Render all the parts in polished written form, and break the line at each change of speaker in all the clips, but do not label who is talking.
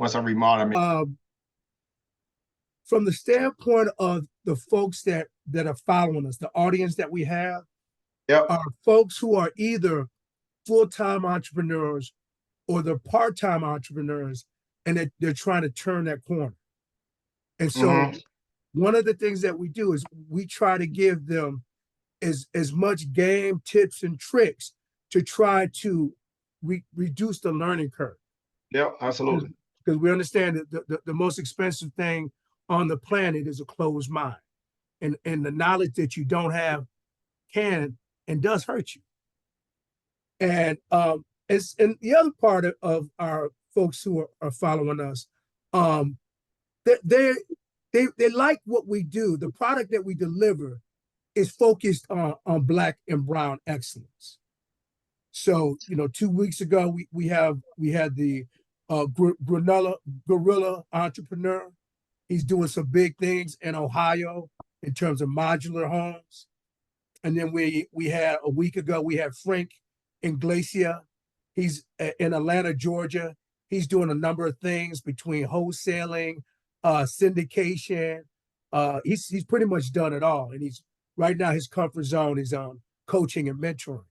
once I remodel it.
From the standpoint of the folks that are following us, the audience that we have
Yep.
are folks who are either full-time entrepreneurs or they're part-time entrepreneurs, and they're trying to turn that corner. And so one of the things that we do is we try to give them as much game, tips, and tricks to try to reduce the learning curve.
Yeah, absolutely.
Because we understand that the most expensive thing on the planet is a closed mind. And the knowledge that you don't have can and does hurt you. And and the other part of our folks who are following us, they like what we do. The product that we deliver is focused on Black and brown excellence. So 2 weeks ago we had the Gorilla Entrepreneur. He's doing some big things in Ohio in terms of modular homes. And then we had a week ago, we had Frank Inglacia. He's in Atlanta, Georgia. He's doing a number of things between wholesaling, syndication. He's pretty much done it all. And he's right now his comfort zone is on coaching and mentoring.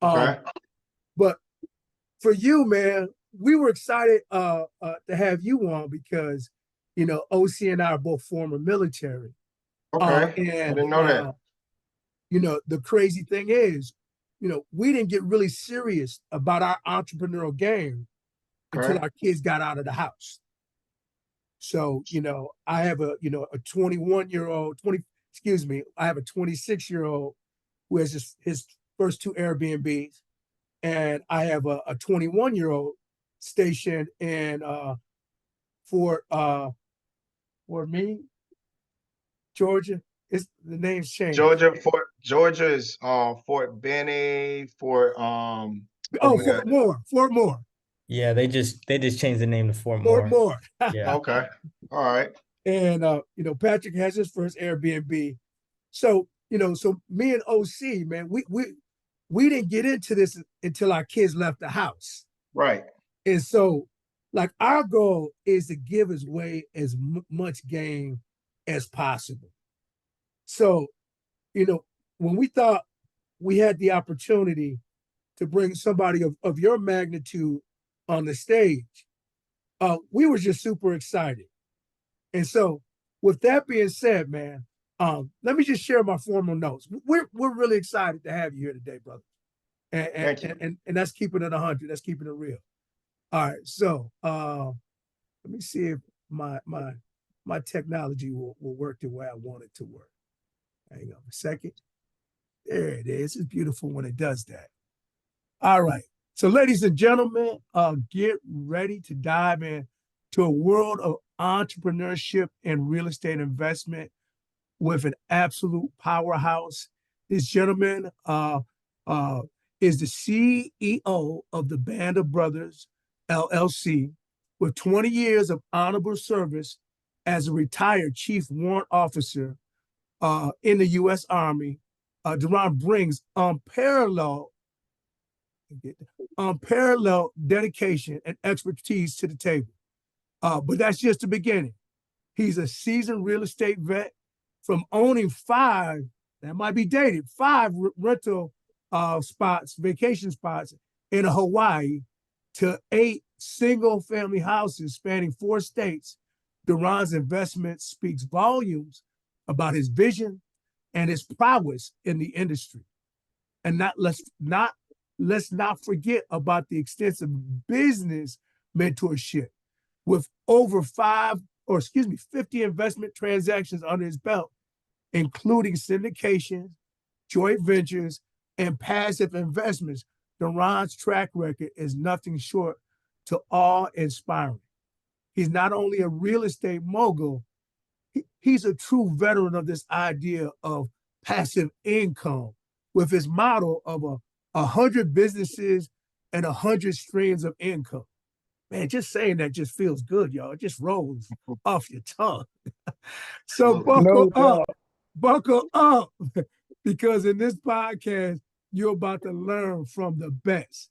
Okay.
But for you, man, we were excited to have you on because OC and I are both former military.
Okay.
And
I didn't know that.
The crazy thing is, we didn't get really serious about our entrepreneurial game until our kids got out of the house. So, I have a 21-year-old, I have a 26-year-old who has his first 2 Airbnbs. And I have a 21-year-old stationed in Fort Meade, Georgia. The name's changed.
Georgia is Fort Benning, Fort
Fort Moore.
Yeah, they just changed the name to Fort
Moore.
Moore. Yeah.
Okay. All right.
And Patrick has his first Airbnb. So, so me and OC, man, we didn't get into this until our kids left the house.
Right.
And so, like, our goal is to give away as much game as possible. So, when we thought we had the opportunity to bring somebody of your magnitude on the stage, we were just super excited. And so, with that being said, man, let me just share my formal notes. We're really excited to have you here today, brother. And that's keeping it 100. That's keeping it real. All right. So let me see if my technology will work the way I want it to work. Hang on a second. There it is. It's beautiful when it does that. All right. So, ladies and gentlemen, get ready to dive into a world of entrepreneurship and real estate investment with an absolute powerhouse. This gentleman is the CEO of the Band of Brothers LLC, with 20 years of honorable service as a retired chief warrant officer in the U.S. Army. Dearonne brings unparalleled dedication and expertise to the table. But that's just the beginning. He's a seasoned real estate vet, from owning 5, that might be dated, 5 rental vacation spots in Hawaii, to 8 single-family houses spanning 4 states. Dearonne's investment speaks volumes about his vision and his prowess in the industry. And let's not forget about the extensive business mentorship, with over 50 investment transactions under his belt, including syndications, joint ventures, and passive investments. Dearonne's track record is nothing short to awe-inspiring. He's not only a real estate mogul, he's a true veteran of this idea of passive income, with his model of 100 businesses and 100 streams of income. Man, just saying that just feels good, y'all. It just rolls off your tongue. So buckle up, because in this podcast, you're about to learn from the best.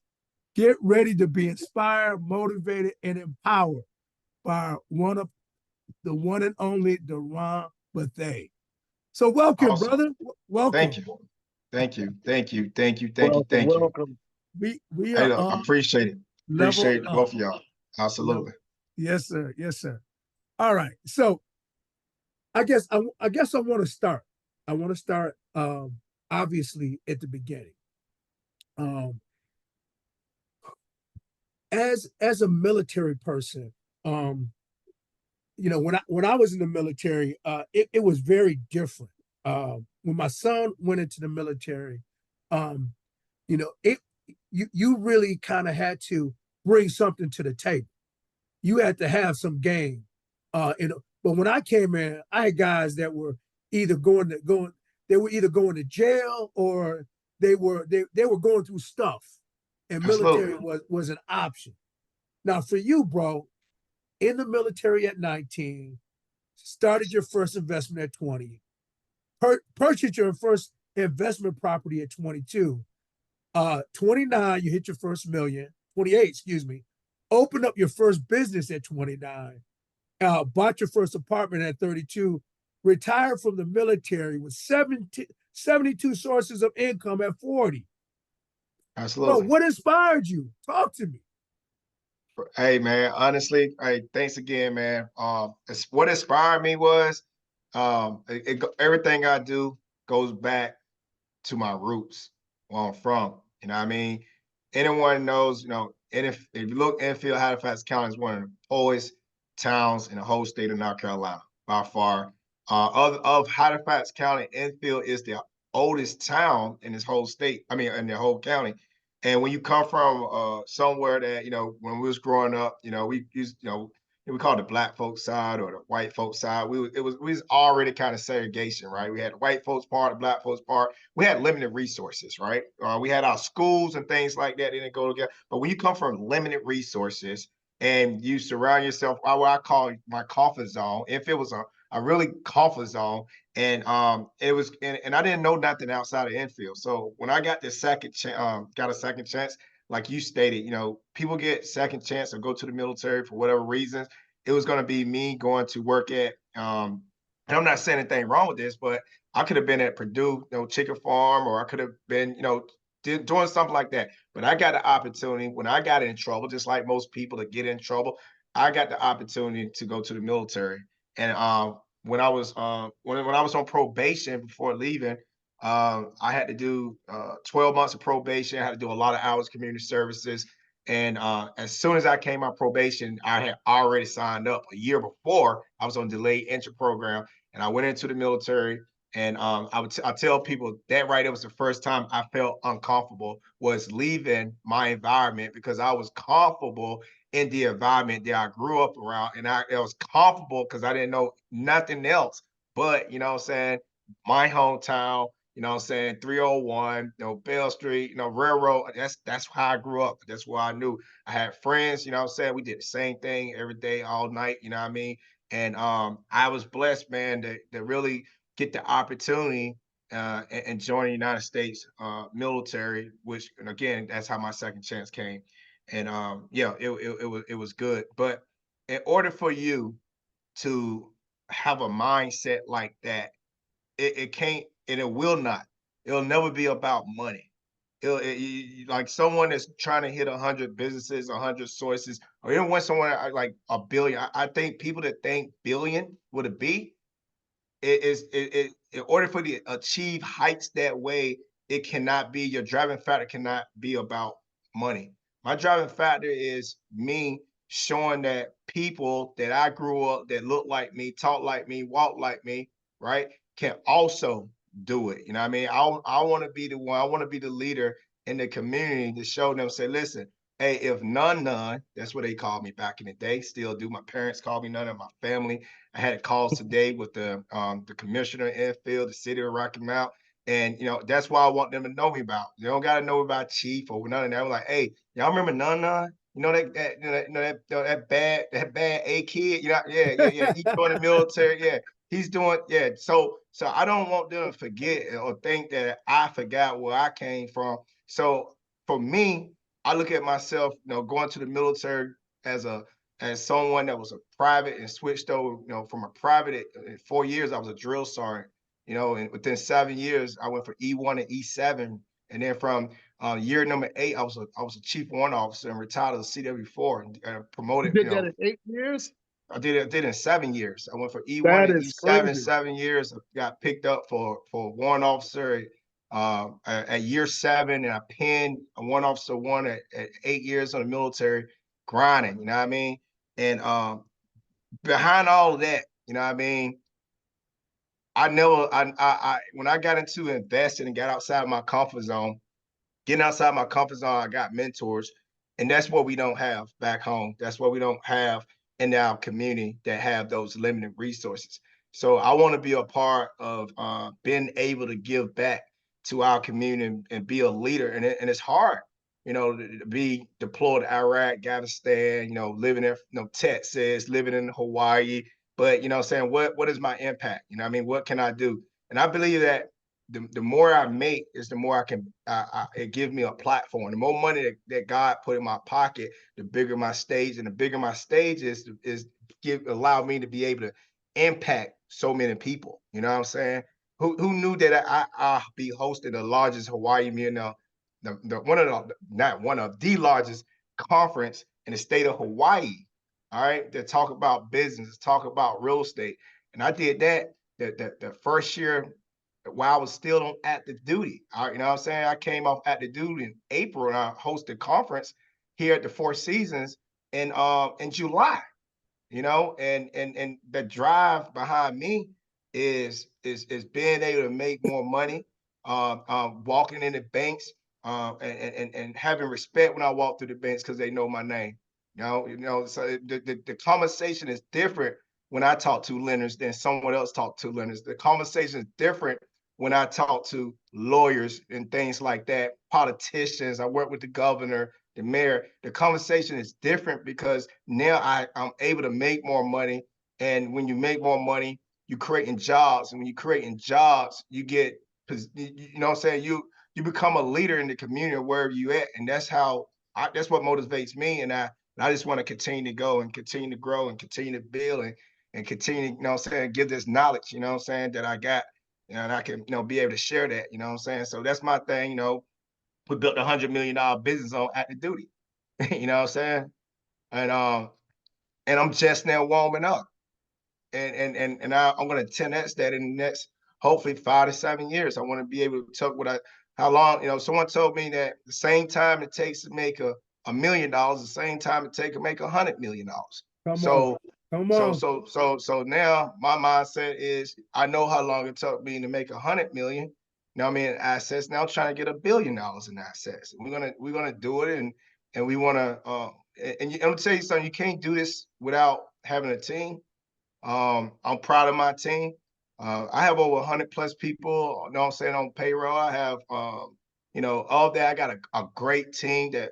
Get ready to be inspired, motivated, and empowered by the one and only Dearonne Bethea. So welcome,
Awesome.
brother. Welcome.
Thank you. Thank you. Thank you. Thank you. Thank you.
Welcome,
Thank you.
welcome.
We
Hey,
are
look, I appreciate it.
level
Appreciate both of y'all. Absolutely.
Yes, sir. Yes, sir. All right. So I guess I want to start. I want to start obviously at the beginning. As a military person, when I was in the military, it was very different. When my son went into the military, it you really kind of had to bring something to the table. You had to have some game. But when I came in, I had guys that were either going to jail, or they were going through stuff, and military
Absolutely.
was an option. Now for you, bro, in the military at 19, started your first investment at 20, purchased your first investment property at 22. 29, you hit your first million. 28, excuse me. Opened up your first business at 29. Bought your first apartment at 32. Retired from the military with 72 sources of income at 40. Bro,
Absolutely.
what inspired you? Talk to me.
Hey man, honestly, hey, thanks again, man. What inspired me was everything I do goes back to my roots, where I'm from. You know what I mean? Anyone knows, and if you look, Enfield, Halifax County is one of the poorest towns in the whole state of North Carolina by far. Of Halifax County, Enfield is the oldest town in this whole state. I mean, in the whole county. And when you come from somewhere that, when we was growing up, we used, we called it the black folks side or the white folks side. We was already kind of segregation, right? We had the white folks part, the black folks part. We had limited resources, right? We had our schools and things like that. They didn't go together. But when you come from limited resources and you surround yourself, what I call my comfort zone, if it was a really comfort zone, and it was, and I didn't know nothing outside of Enfield. So when I got this got a second chance, like you stated, people get second chance or go to the military for whatever reasons. It was going to be me going to work at, and I'm not saying anything wrong with this, but I could have been at Purdue, chicken farm, or I could have been, doing something like that. But I got the opportunity when I got in trouble, just like most people that get in trouble. I got the opportunity to go to the military, and when I was when I was on probation before leaving, I had to do 12 months of probation. I had to do a lot of hours community services. And as soon as I came on probation, I had already signed up a year before. I was on delayed entry program, and I went into the military. And I tell people that right, it was the first time I felt uncomfortable was leaving my environment, because I was comfortable in the environment that I grew up around, and it was comfortable because I didn't know nothing else. But what I'm saying, my hometown, 301, Bell Street, Railroad. That's how I grew up. That's where I knew. I had friends, what I'm saying. We did the same thing every day, all night, you know what I mean? And I was blessed, man, to really get the opportunity and join the United States military, which, and again, that's how my second chance came. And yeah, it was good. But in order for you to have a mindset like that, it can't, and it will not. It'll never be about money. Like someone that's trying to hit 100 businesses, 100 sources, or even when someone like a billion. I think people that think billion with a B, in order for you to achieve heights that way, it cannot be, your driving factor cannot be about money. My driving factor is me showing that people that I grew up, that look like me, talk like me, walk like me, right, can also do it. You know what I mean? I want to be the one, I want to be the leader in the community to show them, say, listen, hey, if none, that's what they called me back in the day, still do. My parents called me none, of my family. I had calls today with the commissioner in Enfield, the city of Rocky Mount. And that's why I want them to know me about. They don't gotta know about Chief or none of that. I'm like, hey, y'all remember None? that bad A kid, yeah. He's doing the military, yeah. He's doing, yeah. So I don't want them to forget or think that I forgot where I came from. So for me, I look at myself, going to the military as as someone that was a private and switched over, from a private in 4 years, I was a drill sergeant, and within 7 years, I went from E1 to E7. And then from year number 8, I was a chief warrant officer and retired as a CW4 and
You
promoted,
did that in 8 years?
I did it in 7 years. I went from E1
That
to
is
E7
crazy.
7 years. I got picked up for warrant officer at year 7, and I pinned a warrant officer 1 at 8 years on the military grinding. You know what I mean? And behind all of that, you know what I mean? I know I when I got into investing and got outside my comfort zone, getting outside my comfort zone, I got mentors. And that's what we don't have back home. That's what we don't have in our community that have those limited resources. So I want to be a part of being able to give back to our community and be a leader. And it's hard, to be deployed to Iraq, Afghanistan, living in Texas, living in Hawaii. But saying what is my impact? I mean, what can I do? And I believe that the more I make is the more I can it gives me a platform. The more money that God put in my pocket, the bigger my stage, and the bigger my stage is allow me to be able to impact so many people. You know what I'm saying? Who knew that I'll be hosting the largest Hawaii Millionaire, not one of the largest conference in the state of Hawaii. All right, that talk about business, talk about real estate, and I did that the first year while I was still on active duty. You know what I'm saying? I came off active duty in April and I hosted a conference here at the Four Seasons in July, and the drive behind me is being able to make more money, walking in the banks, and having respect when I walk through the banks because they know my name. So the conversation is different when I talk to lenders than someone else talk to lenders. The conversation is different when I talk to lawyers and things like that, politicians. I work with the governor, the mayor. The conversation is different because now I'm able to make more money. And when you make more money, you're creating jobs. And when you're creating jobs, you get, you know what I'm saying? You become a leader in the community or wherever you at. And that's that's what motivates me. And I just want to continue to go and continue to grow and continue to build and continue, you know what I'm saying, give this knowledge, you know what I'm saying, that I got. And I can, be able to share that, you know what I'm saying? So that's my thing, we built $100 million business on active duty, you know what I'm saying? And I'm just now warming up. And I'm going to 10x that in the next, hopefully 5 to 7 years. I want to be able to talk how long, someone told me that the same time it takes to make $1 million, the same time it takes to make $100 million.
Come
So
on. Come on.
So now my mindset is I know how long it took me to make 100 million. You know what I mean, in assets. Now I'm trying to get $1 billion in assets. We're gonna do it, and we want to. And I'm gonna tell you something. You can't do this without having a team. I'm proud of my team. I have over 100 plus people. You know what I'm saying, on payroll. I have all that. I got a great team that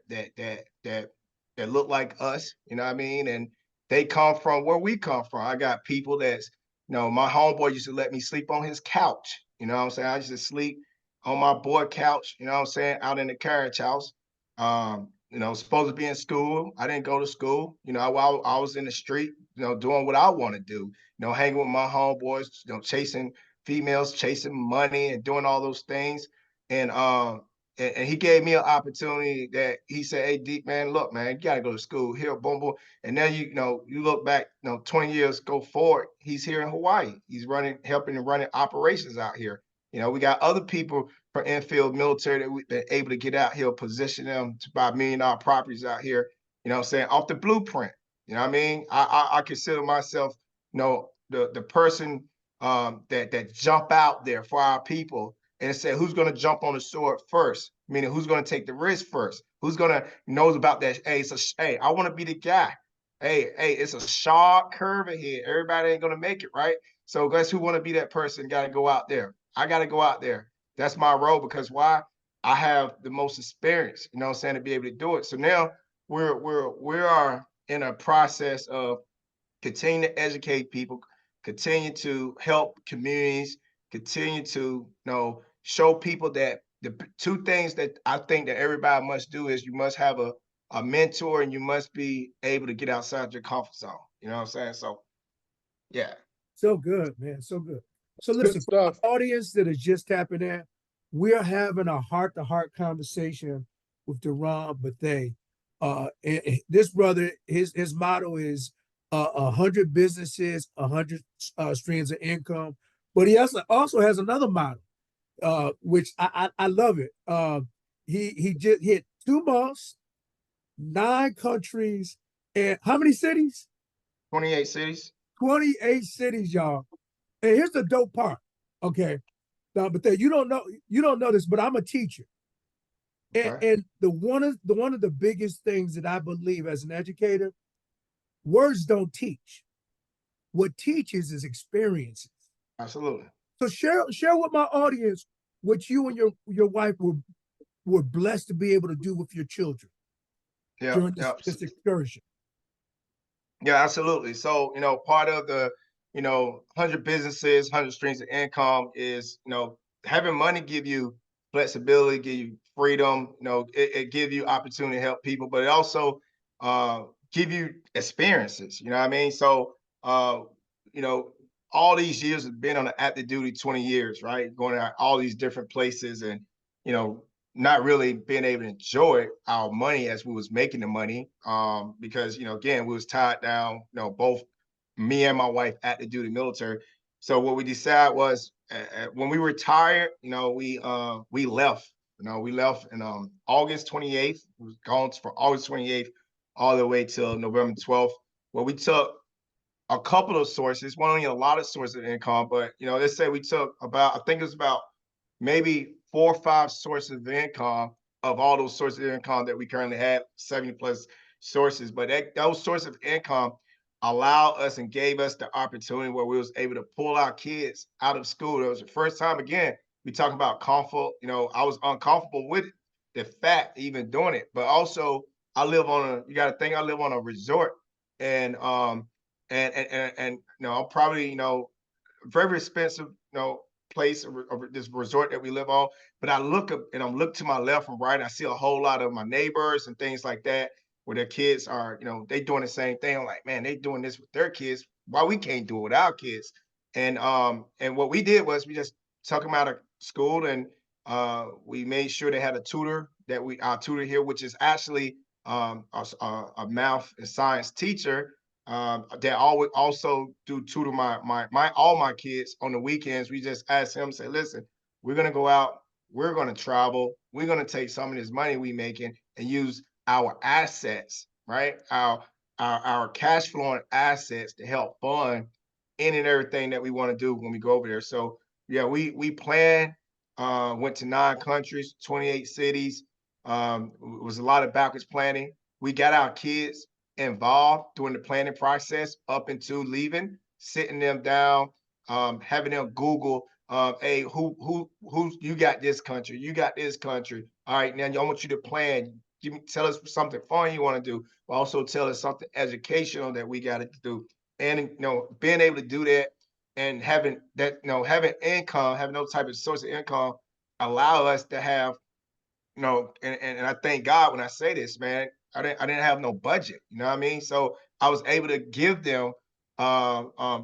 look like us. You know what I mean, and they come from where we come from. I got people that's, my homeboy used to let me sleep on his couch. You know what I'm saying? I used to sleep on my boy couch, you know what I'm saying, out in the carriage house. Supposed to be in school. I didn't go to school. I was in the street, doing what I want to do, hanging with my homeboys, chasing females, chasing money and doing all those things. And he gave me an opportunity that he said, "Hey, Deep, man, look, man, you got to go to school here, boom, boom." And now you look back, 20 years go forward, he's here in Hawaii. He's helping and running operations out here. We got other people from infield military that we've been able to get out here, position them to buy $1 million properties out here, you know what I'm saying, off the blueprint. You know what I mean? I consider myself, the person that jump out there for our people and say, who's going to jump on the sword first? Meaning, who's going to take the risk first? Who's going to knows about that? Hey, I want to be the guy. Hey, it's a sharp curve ahead. Everybody ain't going to make it, right? So guess who want to be that person? Got to go out there. I got to go out there. That's my role, because why? I have the most experience, you know what I'm saying, to be able to do it. So now we are in a process of continue to educate people, continue to help communities, continue to show people that the two things that I think that everybody must do is you must have a a mentor, and you must be able to get outside your comfort zone. You know what I'm saying? So yeah.
So good, man. So good. So
Good
listen, for
stuff.
our audience that is just tapping in, we're having a heart-to-heart conversation with Dearonne Bethea. This brother, his motto is 100 businesses, 100 streams of income. But he also has another motto, which I love it. He just hit 2 months, 9 countries, and how many cities?
28 cities.
28 cities, y'all. And here's the dope part. Okay. Now, but you don't know this, but I'm a teacher.
Okay.
And one of the biggest things that I believe as an educator, words don't teach. What teaches is experiences.
Absolutely.
So share with my audience what you and your wife were blessed to be able to do with your children
Yeah.
during
Yeah.
this excursion.
Yeah, absolutely. So, part of the, 100 businesses, 100 streams of income is, having money give you flexibility, give you freedom, it give you opportunity to help people, but it also give you experiences, you know what I mean? So, you know, all these years have been on the active duty 20 years, right? Going to all these different places and, you know, not really being able to enjoy our money as we was making the money, because again we was tied down, both me and my wife at the duty military. So what we decided was, when we retired, we left. We left in August 28th. We was gone for August 28th all the way till November 12th. Well, we took a couple of sources. One, only a lot of sources of income, but let's say we took about, I think it was about maybe 4 or 5 sources of income of all those sources of income that we currently have, 70 plus sources. But those sources of income allow us and gave us the opportunity where we was able to pull our kids out of school. It was the first time, again, we talk about comfort. I was uncomfortable with the fact even doing it, but also you got to think I live on a resort, and I'm probably, very expensive, place, this resort that we live on. But I look up and I'm look to my left and right. And I see a whole lot of my neighbors and things like that, where their kids are, they doing the same thing. I'm like, man, they doing this with their kids. Why we can't do it with our kids? And what we did was we just took them out of school, and we made sure they had a tutor, our tutor here, which is actually a math and science teacher, that always also do tutor my all my kids on the weekends. We just ask him, say, listen, we're gonna go out, we're gonna travel, we're gonna take some of this money we making and use our assets, right? Our cash flowing assets to help fund any and everything that we want to do when we go over there. So yeah, we planned, went to 9 countries, 28 cities. It was a lot of backwards planning. We got our kids involved during the planning process up into leaving, sitting them down, having them Google, hey, who you got this country, you got this country. All right, now I want you to plan. Tell us something fun you want to do, but also tell us something educational that we got to do. And being able to do that and having that, having income, having those type of source of income, allow us to have, and I thank God when I say this, man. I didn't have no budget, you know what I mean? So I was able to give them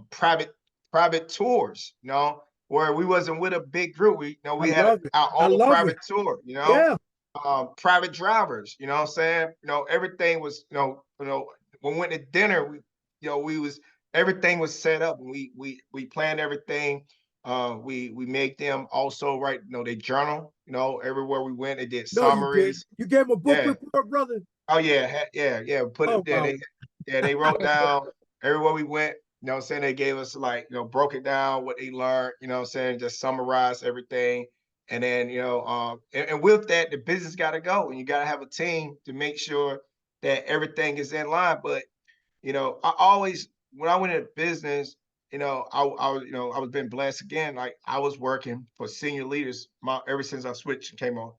private tours, where we wasn't with a big group.
I
We had
love it.
our
I
own
love it.
private tour,
Yeah.
private drivers, you know what I'm saying? Everything was, when we went to dinner, we was everything was set up, and we planned everything. We make them also write, they journal, everywhere we went, they did
No, you did.
summaries.
You gave him a book
Yeah.
report, brother.
Oh yeah, yeah. Put
Oh
it there.
wow.
They wrote down everywhere we went. What I'm saying? They gave us, like, broke it down what they learned. What I'm saying? Just summarized everything. And then, and with that, the business got to go, and you got to have a team to make sure that everything is in line. But I always, when I went into business, I was been blessed again. Like, I was working for senior leaders ever since I switched and came on.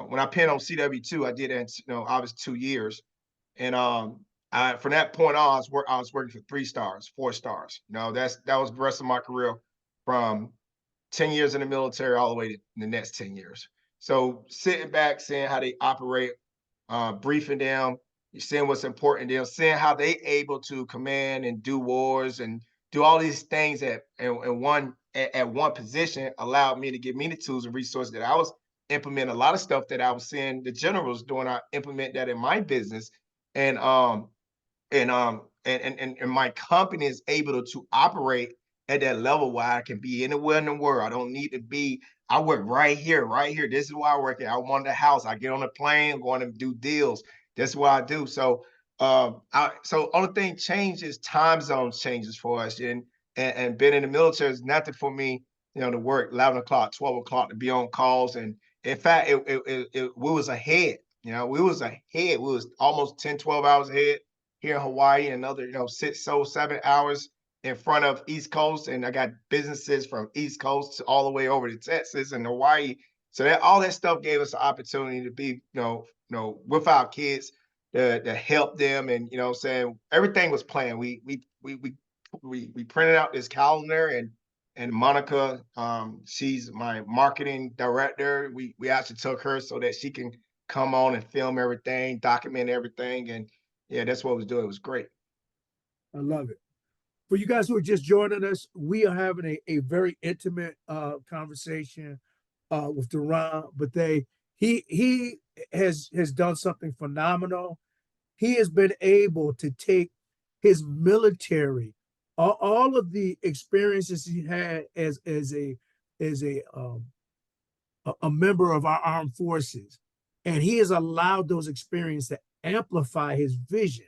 When I pinned on CW2, I did that, I was 2 years. And from that point on, I was working for 3 stars, 4 stars. That was the rest of my career, from 10 years in the military all the way to the next 10 years. So sitting back, seeing how they operate, briefing them, seeing what's important to them, seeing how they able to command and do wars and do all these things at one position allowed me to give me the tools and resources that I was implementing a lot of stuff that I was seeing the generals doing. I implement that in my business, and and my company is able to operate at that level where I can be anywhere in the world. I don't need to be. I work right here, right here. This is where I work at. I want the house. I get on a plane. I'm going to do deals. That's what I do. So, so only thing changes time zones changes for us, and being in the military is nothing for me. You know, to work 11 o'clock, 12 o'clock to be on calls, and in fact, we was ahead. You know, we was ahead. We was almost 10, 12 hours ahead here in Hawaii, and another, 6 or 7 hours in front of East Coast. And I got businesses from East Coast to all the way over to Texas and Hawaii. So that all that stuff gave us the opportunity to be, with our kids, to help them. And saying everything was planned. We printed out this calendar, and Monica, she's my marketing director. We actually took her so that she can come on and film everything, document everything, and yeah, that's what I was doing. It was great.
I love it. For you guys who are just joining us, we are having a very intimate conversation with Dearonne Bethea. He has done something phenomenal. He has been able to take his military, all of the experiences he had as a member of our armed forces, and he has allowed those experiences to amplify his vision,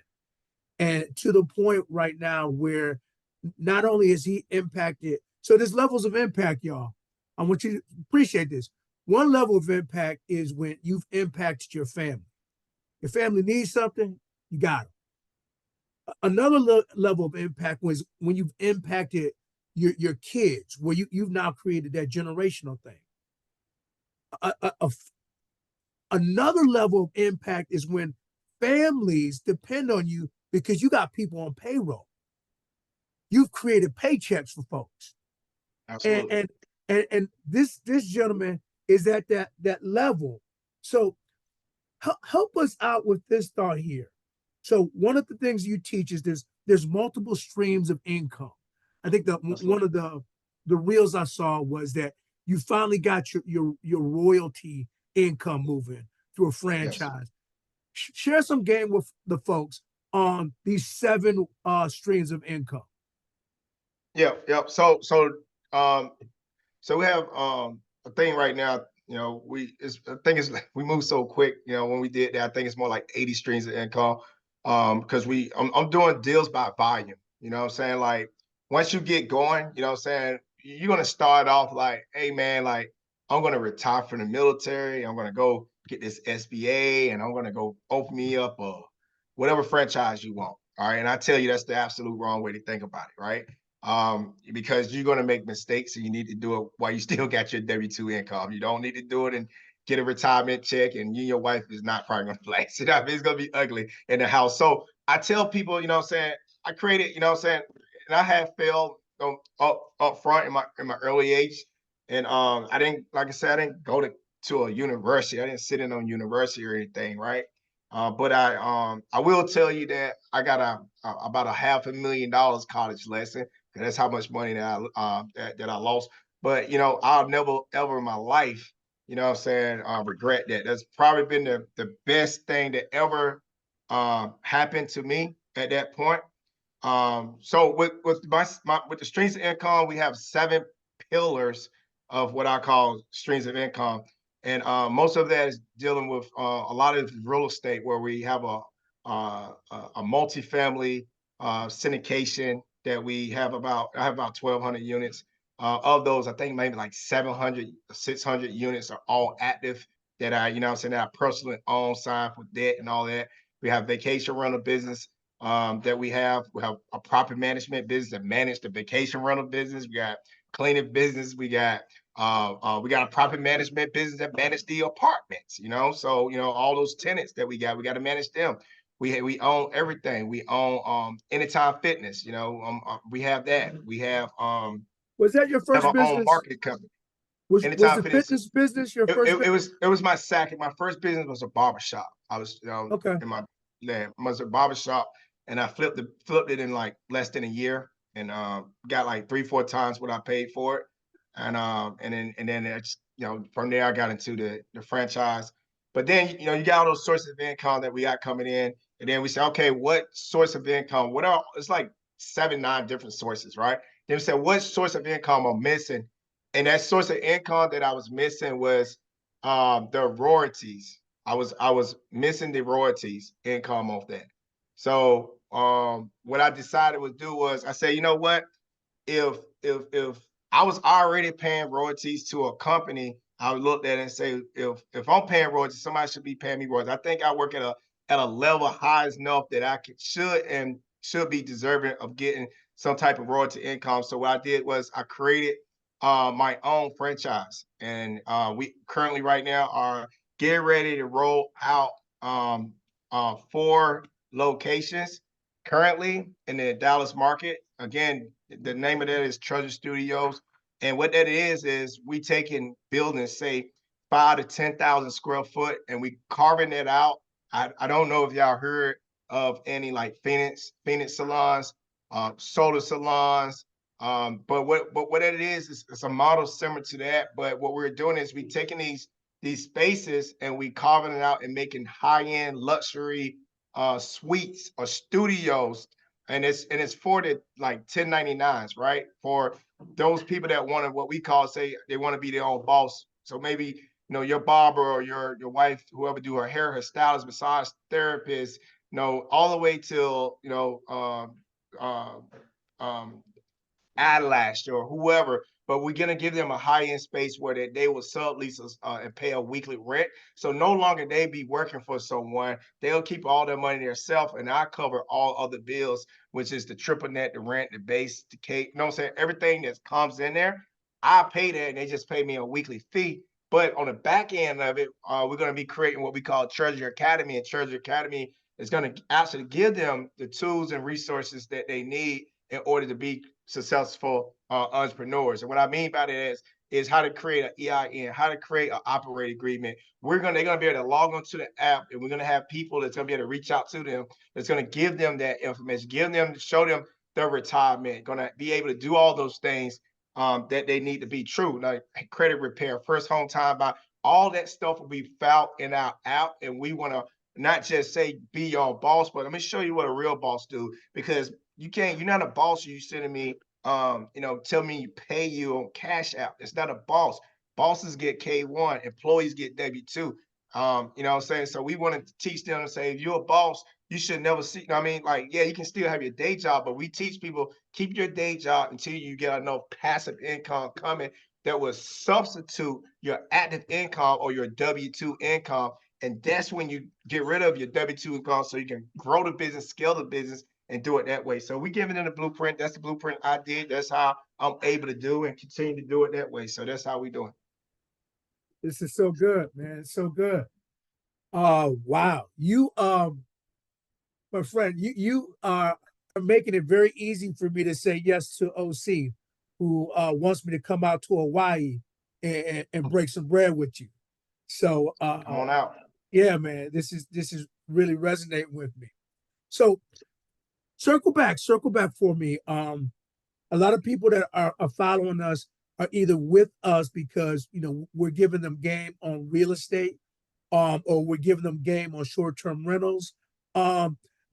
and to the point right now where not only has he impacted, so there's levels of impact, y'all. I want you to appreciate this. One level of impact is when you've impacted your family. Your family needs something, you got it. Another level of impact was when you've impacted your kids, where you've now created that generational thing. Another level of impact is when families depend on you because you got people on payroll. You've created paychecks for folks.
Absolutely.
And this gentleman is at that level. So help us out with this thought here. So one of the things you teach is there's multiple streams of income. I think that one of the reels I saw was that you finally got your royalty income moving through a franchise. Yes. Share some game with the folks on these 7 streams of income.
Yep. So we have a thing right now. I think it's like we move so quick. When we did that, I think it's more like 80 streams of income. Because I'm doing deals by volume. You know what I'm saying? Like once you get going, you know what I'm saying, you're gonna start off like, hey man, like I'm gonna retire from the military. I'm gonna go get this SBA, and I'm gonna go open me up whatever franchise you want. All right. And I tell you, that's the absolute wrong way to think about it, right? Because you're going to make mistakes, and you need to do it while you still got your W-2 income. You don't need to do it and get a retirement check, and you and your wife is not probably going to flex. It's going to be ugly in the house. So I tell people, what I'm saying, I created, what I'm saying, and I have failed up front in my early age. And I didn't, like I said, I didn't go to a university. I didn't sit in on university or anything, right? But I will tell you that I got about $500,000 college lesson. That's how much money that I lost. But I'll never ever in my life, what I'm saying, regret that. That's probably been the best thing that ever happened to me at that point. So with with the streams of income, we have 7 pillars of what I call streams of income. And most of that is dealing with a lot of real estate, where we have a multifamily syndication that we have I have about 1,200 units. Of those, I think maybe like 700, 600 units are all active that I, that I personally own, signed for debt and all that. We have vacation rental business that we have. We have a property management business that manage the vacation rental business. We got cleaning business. We got a property management business that manage the apartments. So all those tenants that we got to manage them. We own everything. We own Anytime Fitness. We have that. We have
Was that your
have
first
our own
business?
marketing company.
Was
Anytime
the
Fitness.
fitness business your first business?
It was my second. My first business was a barbershop. I was
Okay.
in my was a barbershop, and I flipped it in like less than a year, and got like 3-4 times what I paid for it, and then it's, from there I got into the franchise. But then you got all those sources of income that we got coming in, and then we say, okay, what source of income? What are it's like 7-9 different sources, right? Then we said, what source of income I'm missing? And that source of income that I was missing was the royalties. I was missing the royalties income off that. So what I decided to do was I said, you know what? If I was already paying royalties to a company, I would look at it and say, if I'm paying royalties, somebody should be paying me royalties. I think I work at a level high enough that I should be deserving of getting some type of royalty income. So what I did was I created my own franchise, and we currently right now are getting ready to roll out 4 locations currently in the Dallas market. Again, the name of that is Treasure Studios. And what that is we taking buildings, say 5 to 10,000 square foot, and we carving it out. I don't know if y'all heard of any like Phoenix salons, solar salons. But what it is it's a model similar to that. But what we're doing is we taking these spaces and we carving it out and making high-end luxury suites or studios, and it's for the like 1099s, right? For those people that want to, what we call, say they want to be their own boss. So maybe your barber or your wife, whoever do her hair, her stylist, massage therapist, all the way till um, Adelash or whoever, but we're gonna give them a high-end space where they will sublease us and pay a weekly rent. So no longer they be working for someone. They'll keep all their money themselves, and I cover all other bills, which is the triple net, the rent, the base, the cake. You know what I'm saying? Everything that comes in there, I pay that, and they just pay me a weekly fee. But on the back end of it, we're gonna be creating what we call Treasure Academy, and Treasure Academy is gonna actually give them the tools and resources that they need in order to be successful entrepreneurs. And what I mean by that is how to create an EIN, how to create an operating agreement. They're gonna be able to log onto the app, and we're gonna have people that's gonna be able to reach out to them, that's gonna give them that information, show them their retirement, gonna be able to do all those things that they need to be true, like credit repair, first home time buy. All that stuff will be filed in our app, and we want to not just say be your boss, but let me show you what a real boss do, because you're not a boss. You sending me, tell me pay you on Cash App. It's not a boss. Bosses get K1, employees get W2. You know what I'm saying? So we want to teach them to say, if you're a boss, you should never see, I mean, like, yeah, you can still have your day job, but we teach people, keep your day job until you get enough passive income coming that will substitute your active income or your W2 income. And that's when you get rid of your W2 income so you can grow the business, scale the business, and do it that way. So we giving them the blueprint. That's the blueprint I did. That's how I'm able to do and continue to do it that way. So that's how we doing.
This is so good, man. It's so good. Wow. You my friend, you are making it very easy for me to say yes to OC, who wants me to come out to Hawaii and break some bread with you. So
Come on out.
yeah, man, this is really resonating with me. So circle back for me. A lot of people that are following us are either with us because we're giving them game on real estate, or we're giving them game on short-term rentals.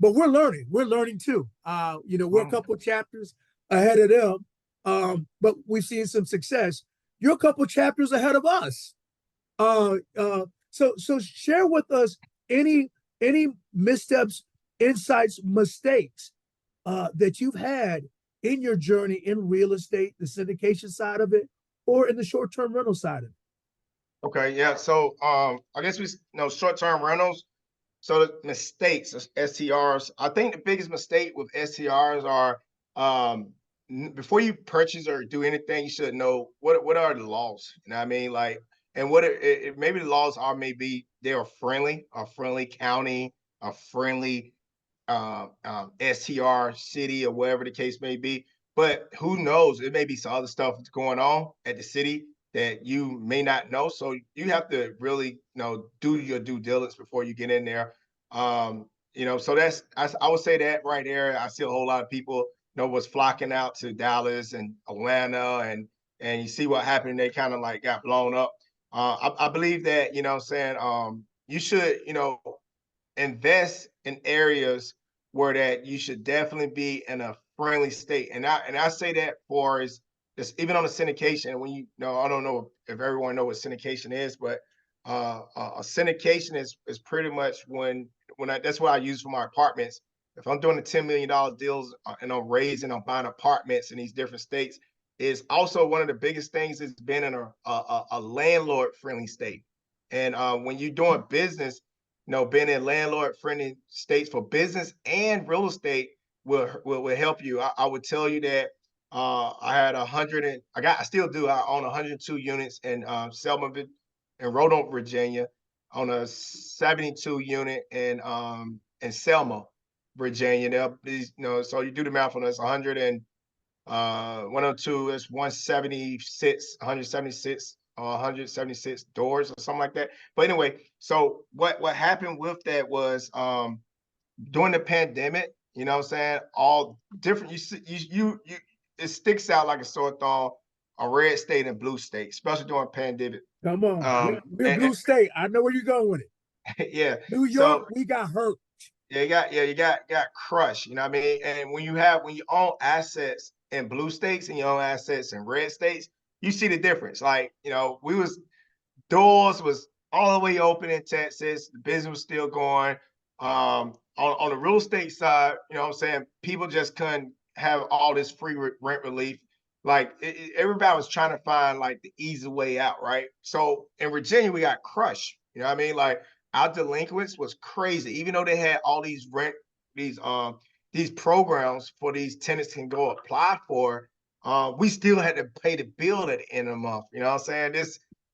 But we're learning too. We're a couple chapters ahead of them, but we've seen some success. You're a couple chapters ahead of us. So share with us any missteps, insights, mistakes that you've had in your journey in real estate, the syndication side of it, or in the short-term rental side of it.
Okay, yeah. So I guess we know short-term rentals. So the mistakes, STRs. I think the biggest mistake with STRs are before you purchase or do anything, you should know what are the laws. You know what I mean? Like, and what maybe the laws are, maybe they are friendly, a friendly county, a friendly STR city, or whatever the case may be. But who knows? It may be some other stuff that's going on at the city that you may not know. So you have to really, do your due diligence before you get in there. So I would say that right there. I see a whole lot of people, was flocking out to Dallas and Atlanta, and you see what happened. They kind of like got blown up. I believe that, you should, invest in areas where that you should definitely be in a friendly state. And I say that for is even on the syndication. When I don't know if everyone know what syndication is, but a syndication is pretty much that's what I use for my apartments. If I'm doing the $10 million deals and I'm buying apartments in these different states, is also one of the biggest things is being in a landlord friendly state. And when you're doing business, being in landlord friendly states for business and real estate will help you. I would tell you that I had I still do. I own 102 units in Selma in Roanoke, Virginia, on a 72 unit in Selma, Virginia. So you do the math on this. 102 is 176 doors or something like that. But anyway, so what happened with that was during the pandemic, you know what I'm saying, all different, you it sticks out like a sore thumb, a red state and blue state, especially during pandemic.
Come on. We're
And
blue state. I know where you're going with it.
yeah.
New York, we got hurt.
Yeah, you got crushed. You know what I mean? And when you own assets in blue states and you own assets in red states, you see the difference. Like, doors was all the way open in Texas. The business was still going. On the real estate side, you know what I'm saying? People just couldn't have all this free rent relief. Like everybody was trying to find like the easy way out, right? So in Virginia, we got crushed. You know what I mean? Like our delinquents was crazy, even though they had all these programs for these tenants can go apply for. We still had to pay the bill at the end of the month. You know what I'm saying?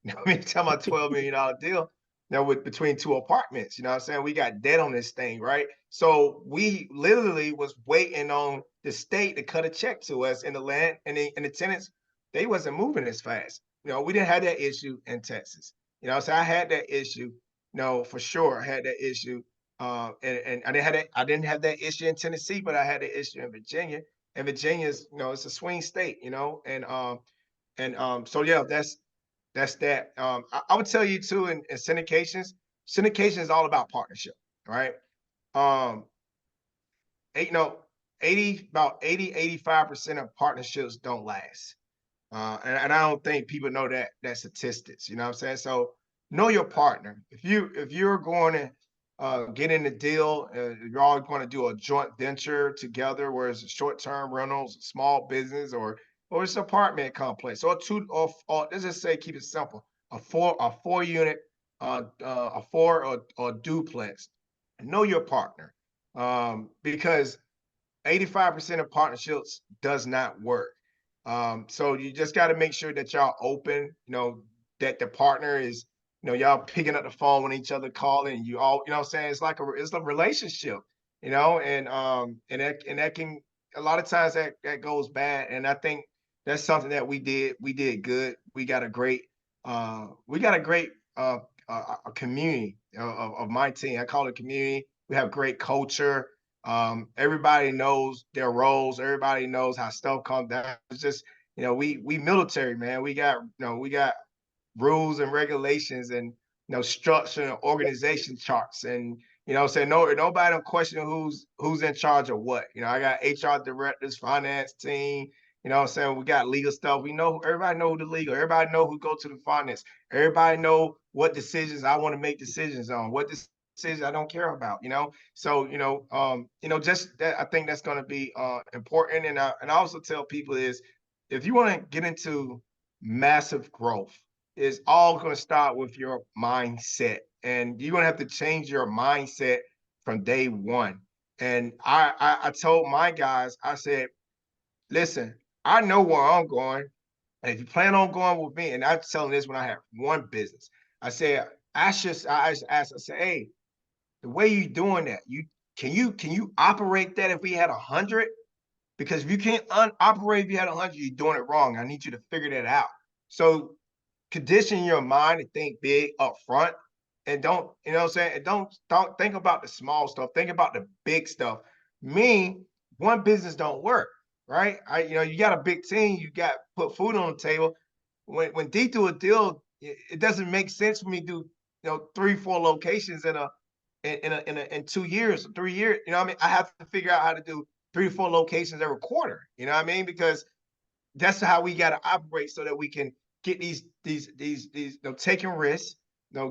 Talking about $12 million deal now with between two apartments. You know what I'm saying? We got debt on this thing, right? So we literally was waiting on the state to cut a check to us in the land, and the tenants, they wasn't moving as fast. We didn't have that issue in Texas. So I had that issue. No, for sure, I had that issue. And I didn't have that issue in Tennessee, but I had the issue in Virginia. And Virginia's, it's a swing state, so yeah, that's that. I would tell you too in syndication is all about partnership, right? Um, eight, no, 85% of partnerships don't last. And I don't think people know that statistics, you know what I'm saying? So know your partner. If you're going to get in the deal, you're all going to do a joint venture together, where it's short-term rentals, small business, or it's an apartment complex, or let's just say, keep it simple, a four unit, a four or duplex. Know your partner, because 85% of partnerships does not work. So you just got to make sure that y'all open, that the partner is, y'all picking up the phone when each other calling, you all, what I'm saying? It's a relationship, and that can, a lot of times that goes bad. And I think that's something that we did good. We got a great a community of my team. I call it community. We have great culture. Everybody knows their roles. Everybody knows how stuff comes down. It's just, we military, man. We got rules and regulations, and structure and organization charts, and saying nobody don't question who's in charge of what. I got HR directors, finance team. I'm saying? We got legal stuff. Everybody know who the legal. Everybody know who go to the finance. Everybody know what decisions I want to make decisions on. What decisions I don't care about. So just that. I think that's going to be important. And I also tell people is, if you want to get into massive growth, it's all going to start with your mindset, and you're going to have to change your mindset from day one. And I told my guys, I said, listen, I know where I'm going. And if you plan on going with me, and I was telling this when I had one business, I said, I just asked, I said, hey, the way you doing that, can you operate that if we had 100? Because if you can't operate if you had 100, you're doing it wrong. I need you to figure that out. So condition your mind to think big up front, and don't, you know what I'm saying? And don't think about the small stuff. Think about the big stuff. Me, one business don't work, right? You got a big team, you got put food on the table. When D do a deal, it doesn't make sense for me to do, 3-4 locations in 2 years, 3 years. You know what I mean? I have to figure out how to do 3 to 4 locations every quarter. You know what I mean? Because that's how we got to operate so that we can get these taking risks,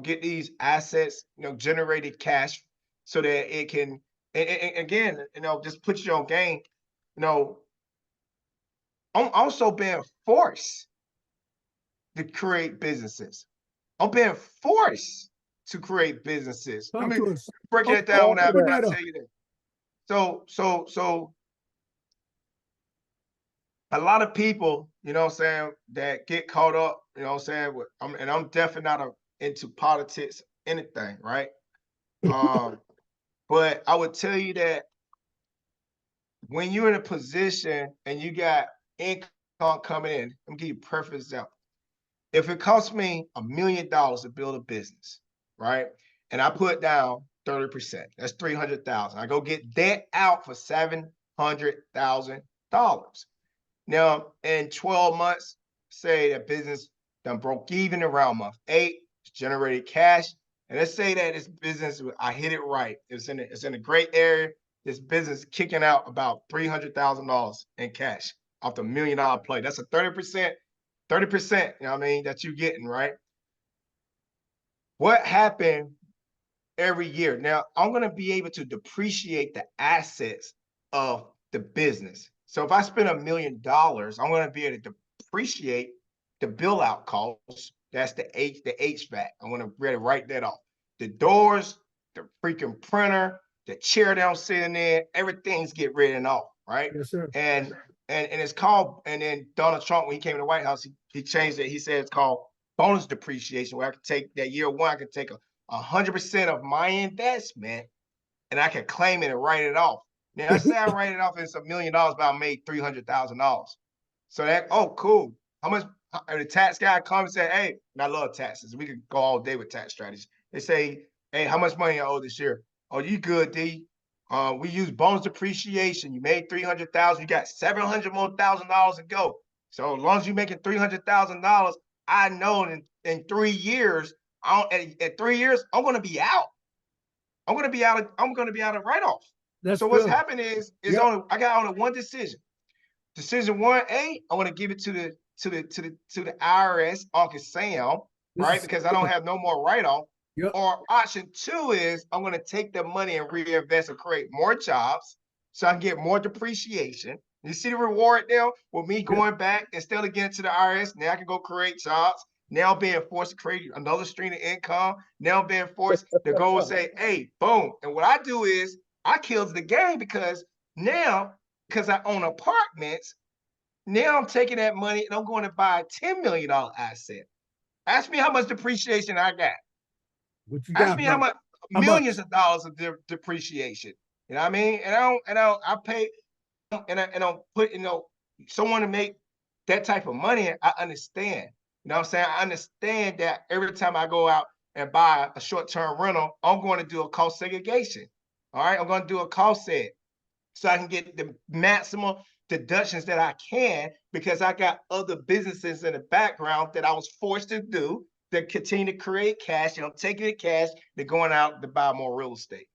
get these assets, generated cash so that it can, and again, just put you on game. I'm also being forced to create businesses. I'm being forced to create businesses. Let
Talk
me
to us.
break that down when
Open
I
that up.
tell you that. So a lot of people, that get caught up, and I'm definitely not into politics, anything, right? But I would tell you that when you're in a position and you got income coming in, let me give you a perfect example. If it costs me $1 million to build a business, right? And I put down 30%, that's 300,000. I go get debt out for $700,000. Now, in 12 months, say that business done broke even around month 8, it's generated cash. And let's say that this business, I hit it right. It's in a great area. This business kicking out about $300,000 in cash off the $1 million play. That's a 30%, you know what I mean, that you're getting, right? What happened every year? Now, I'm going to be able to depreciate the assets of the business. So if I spend $1 million, I'm going to be able to depreciate the bill out costs. That's the HVAC. I'm going to really write that off. The doors, the freaking printer, the chair that I'm sitting in, everything's get written off, right?
Yes, sir.
And it's called, and then Donald Trump, when he came to the White House, he changed it. He said it's called bonus depreciation, where I could take that year one, I could take 100% of my investment and I can claim it and write it off. Now, I say I write it off, it's $1 million, but I made $300,000. So that, oh, cool. How much? And the tax guy comes and say, hey, and I love taxes. We could go all day with tax strategies. They say, hey, how much money I owe this year? Oh, you good, D. We use bonus depreciation. You made $300,000. You got $700 more to go. So as long as you're making $300,000, I know in 3 years, at 3 years, I'm going to be out. I'm going to be out of write-off.
That's
so what's
good.
happened is
Yep.
I got only one decision. Decision 1A, I want to give it to the IRS, Uncle Sam, right? Because I don't have no more write-off.
Yep.
Or option 2 is I'm going to take the money and reinvest and create more jobs so I can get more depreciation. You see the reward now with me going back instead of getting to the IRS. Now I can go create jobs. Now being forced to create another stream of income. Now being forced to go and say, hey, boom. And what I do is I kills the game because now, because I own apartments, now I'm taking that money and I'm going to buy a $10 million asset. Ask me how much depreciation I got.
What you
Ask
got,
me
bro?
how much
How much?
millions of dollars of depreciation. You know what I mean? And I pay and I don't put, someone to make that type of money. I understand. You know what I'm saying? I understand that every time I go out and buy a short-term rental, I'm going to do a cost segregation. All right, I'm going to do a cost set so I can get the maximum deductions that I can because I got other businesses in the background that I was forced to do that continue to create cash. I'm taking the cash, they're going out to buy more real estate.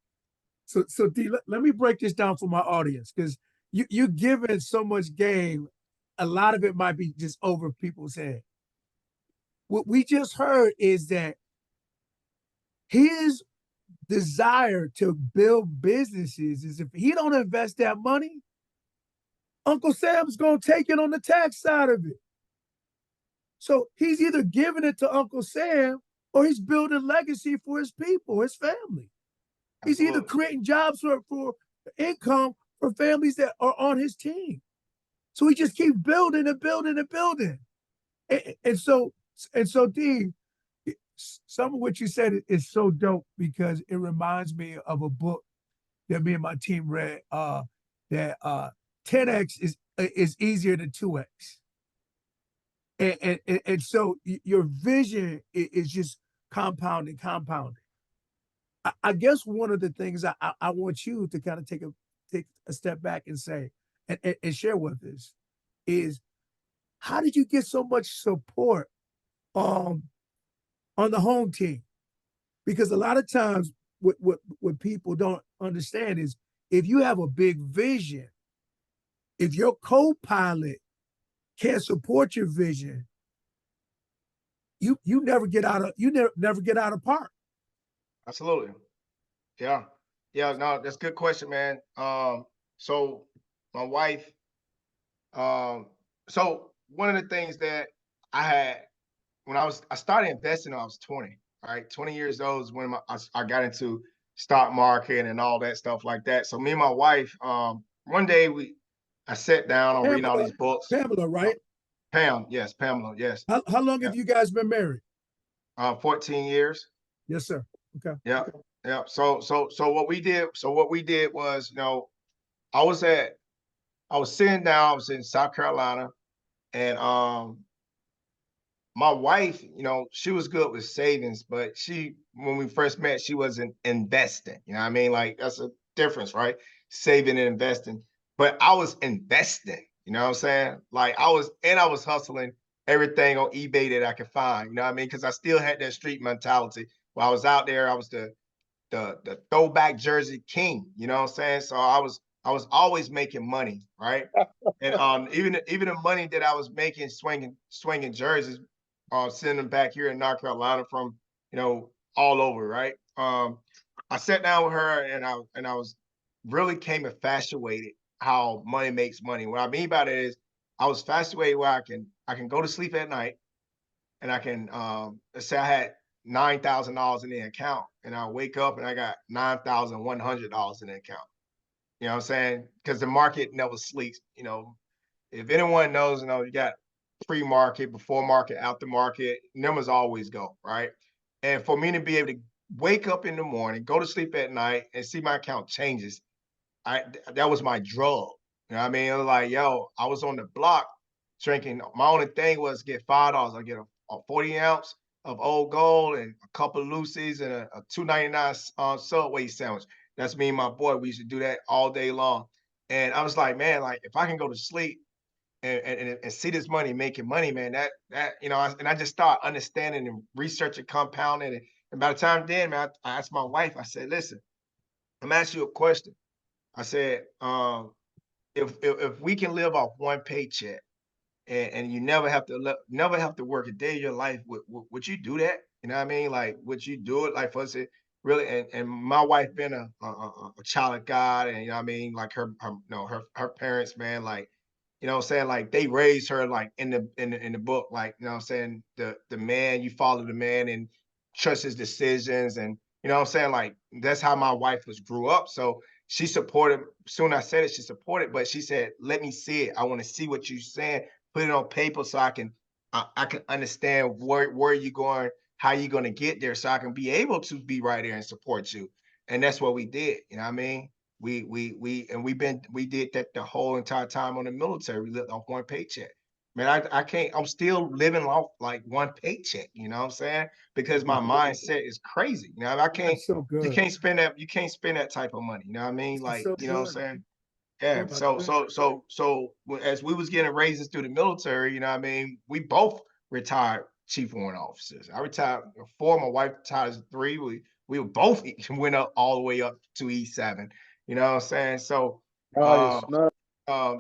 So D, let me break this down for my audience because you're giving so much game. A lot of it might be just over people's head. What we just heard is that his desire to build businesses is if he don't invest that money, Uncle Sam's gonna take it on the tax side of it. So he's either giving it to Uncle Sam or he's building legacy for his people, his family. He's either creating jobs for income for families that are on his team. So he just keeps building and building and building. And so D, some of what you said is so dope because it reminds me of a book that me and my team read that 10x is easier than 2x. And so your vision is just compounding. I guess one of the things I want you to kind of take a step back and say and share with us is, how did you get so much support um on the home team? Because a lot of times what people don't understand is, if you have a big vision, if your co-pilot can't support your vision, you never get out of never get out of park.
Absolutely. Yeah. Yeah. No, that's a good question, man. So my wife, um, so one of the things that I had when I started investing when I was 20, all right, 20 years old is when I got into stock market and all that stuff like that. So me and my wife, one day I sat down on reading all
Pamela,
these books.
Pamela,
Uh,
right?
Yes, Pamela, yes.
How long
Yeah.
have you guys been married?
14 years.
Yes, sir. Okay.
Yeah. Yeah. So what we did was, I was at I was sitting down, I was in South Carolina, and my wife, she was good with savings, but when we first met, she wasn't investing. You know what I mean? Like, that's a difference, right? Saving and investing. But I was investing, you know what I'm saying? Like, I was hustling everything on eBay that I could find, you know what I mean? Because I still had that street mentality. While I was out there, I was the throwback jersey king, you know what I'm saying? So I was always making money, right? And even the money that I was making swinging jerseys, sending them back here in North Carolina from, all over, right? I sat down with her, and I was really came infatuated how money makes money. What I mean by that is, I was infatuated where I can go to sleep at night, and I can, let's say I had $9,000 in the account, and I wake up and I got $9,100 in the account. You know what I'm saying? Because the market never sleeps. If anyone knows, you got pre-market, before market, after market, numbers always go, right? And for me to be able to wake up in the morning, go to sleep at night, and see my account changes, that was my drug. You know what I mean? It was like, yo, I was on the block drinking. My only thing was get $5. I get a 40 ounce of Old Gold and a couple of Lucy's and a $2.99 Subway sandwich. That's me and my boy. We used to do that all day long. And I was like, man, like, if I can go to sleep and see this money making money, man, and I just start understanding and researching compounding. And by the time then, man, I asked my wife, I said, listen, I'm gonna ask you a question. I said, if we can live off one paycheck, and you never have to work a day of your life, would you do that? You know what I mean? Like, would you do it? Like, for us, really? And my wife being a child of God, and you know what I mean, like her parents, man, like, what I'm saying, like, they raised her like in the book, like, what I'm saying, the man, you follow the man and trust his decisions, and what I'm saying, like, that's how my wife grew up. So she supported. Soon I said it, she supported, but she said, let me see it. I want to see what you're saying. Put it on paper so I can understand where you're going, how you're going to get there, so I can be able to be right there and support you. And that's what we did. You know what I mean? We did that the whole entire time on the military. We lived off one paycheck. Man, I can't. I'm still living off like one paycheck. You know what I'm saying? Because my mindset is crazy. I can't.
That's so
You
good.
can't spend that. You can't spend that type of money. You know what I mean?
That's
Like,
so
what I'm
good.
saying?
Oh
Yeah.
my
So
goodness.
as we was getting raises through the military, you know what I mean, we both retired chief warrant officers. I retired 4, my wife retired as 3. We both went up all the way up to E7. You know what I'm saying? So
Nice, nice.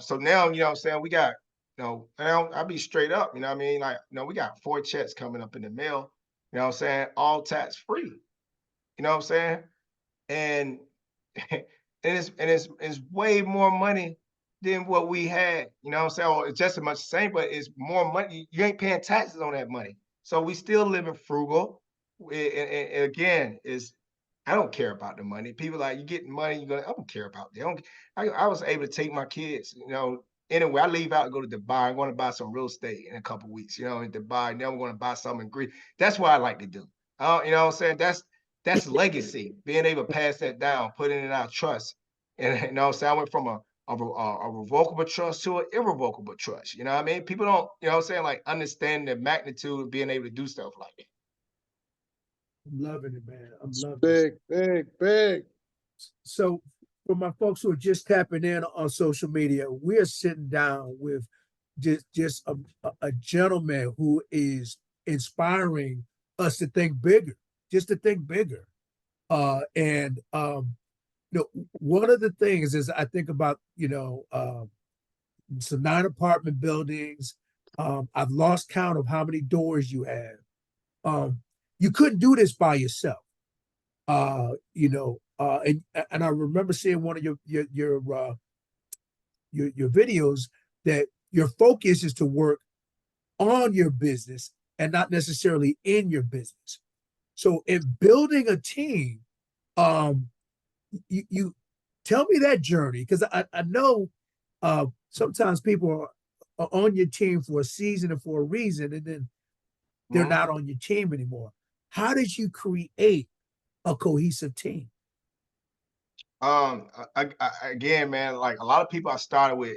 so now, what I'm saying, we got, and I'll be straight up, you know what I mean? Like, we got 4 checks coming up in the mail, you know what I'm saying, all tax free. You know what I'm saying? And it's way more money than what we had. You know what I'm saying? Or it's just as much the same, but it's more money. You ain't paying taxes on that money. So we still living frugal. And again, I don't care about the money. People like, you getting money, I don't care about that. I was able to take my kids, anyway. I leave out and go to Dubai. I'm going to buy some real estate in a couple of weeks, in Dubai. Now I'm going to buy something in Greece. That's what I like to do. You know what I'm saying? That's legacy, being able to pass that down, put it in our trust. And, I went from a a revocable trust to an irrevocable trust. You know what I mean? People don't, you know what I'm saying, like understand the magnitude of being able to do stuff like that.
I'm loving it, man. I'm
It's
loving it.
big, big, big.
So for my folks who are just tapping in on social media, we're sitting down with just a gentleman who is inspiring us to think bigger, just to think bigger. And you know, one of the things is I think about, you know, some 9 apartment buildings. I've lost count of how many doors you have. You couldn't do this by yourself. You know, and I remember seeing one of your videos that your focus is to work on your business and not necessarily in your business. So in building a team, um, you tell me that journey, because I know sometimes people are on your team for a season and for a reason, and then they're
Mhm.
not on your team anymore. How did you create a cohesive team?
Again, man, like a lot of people I started with,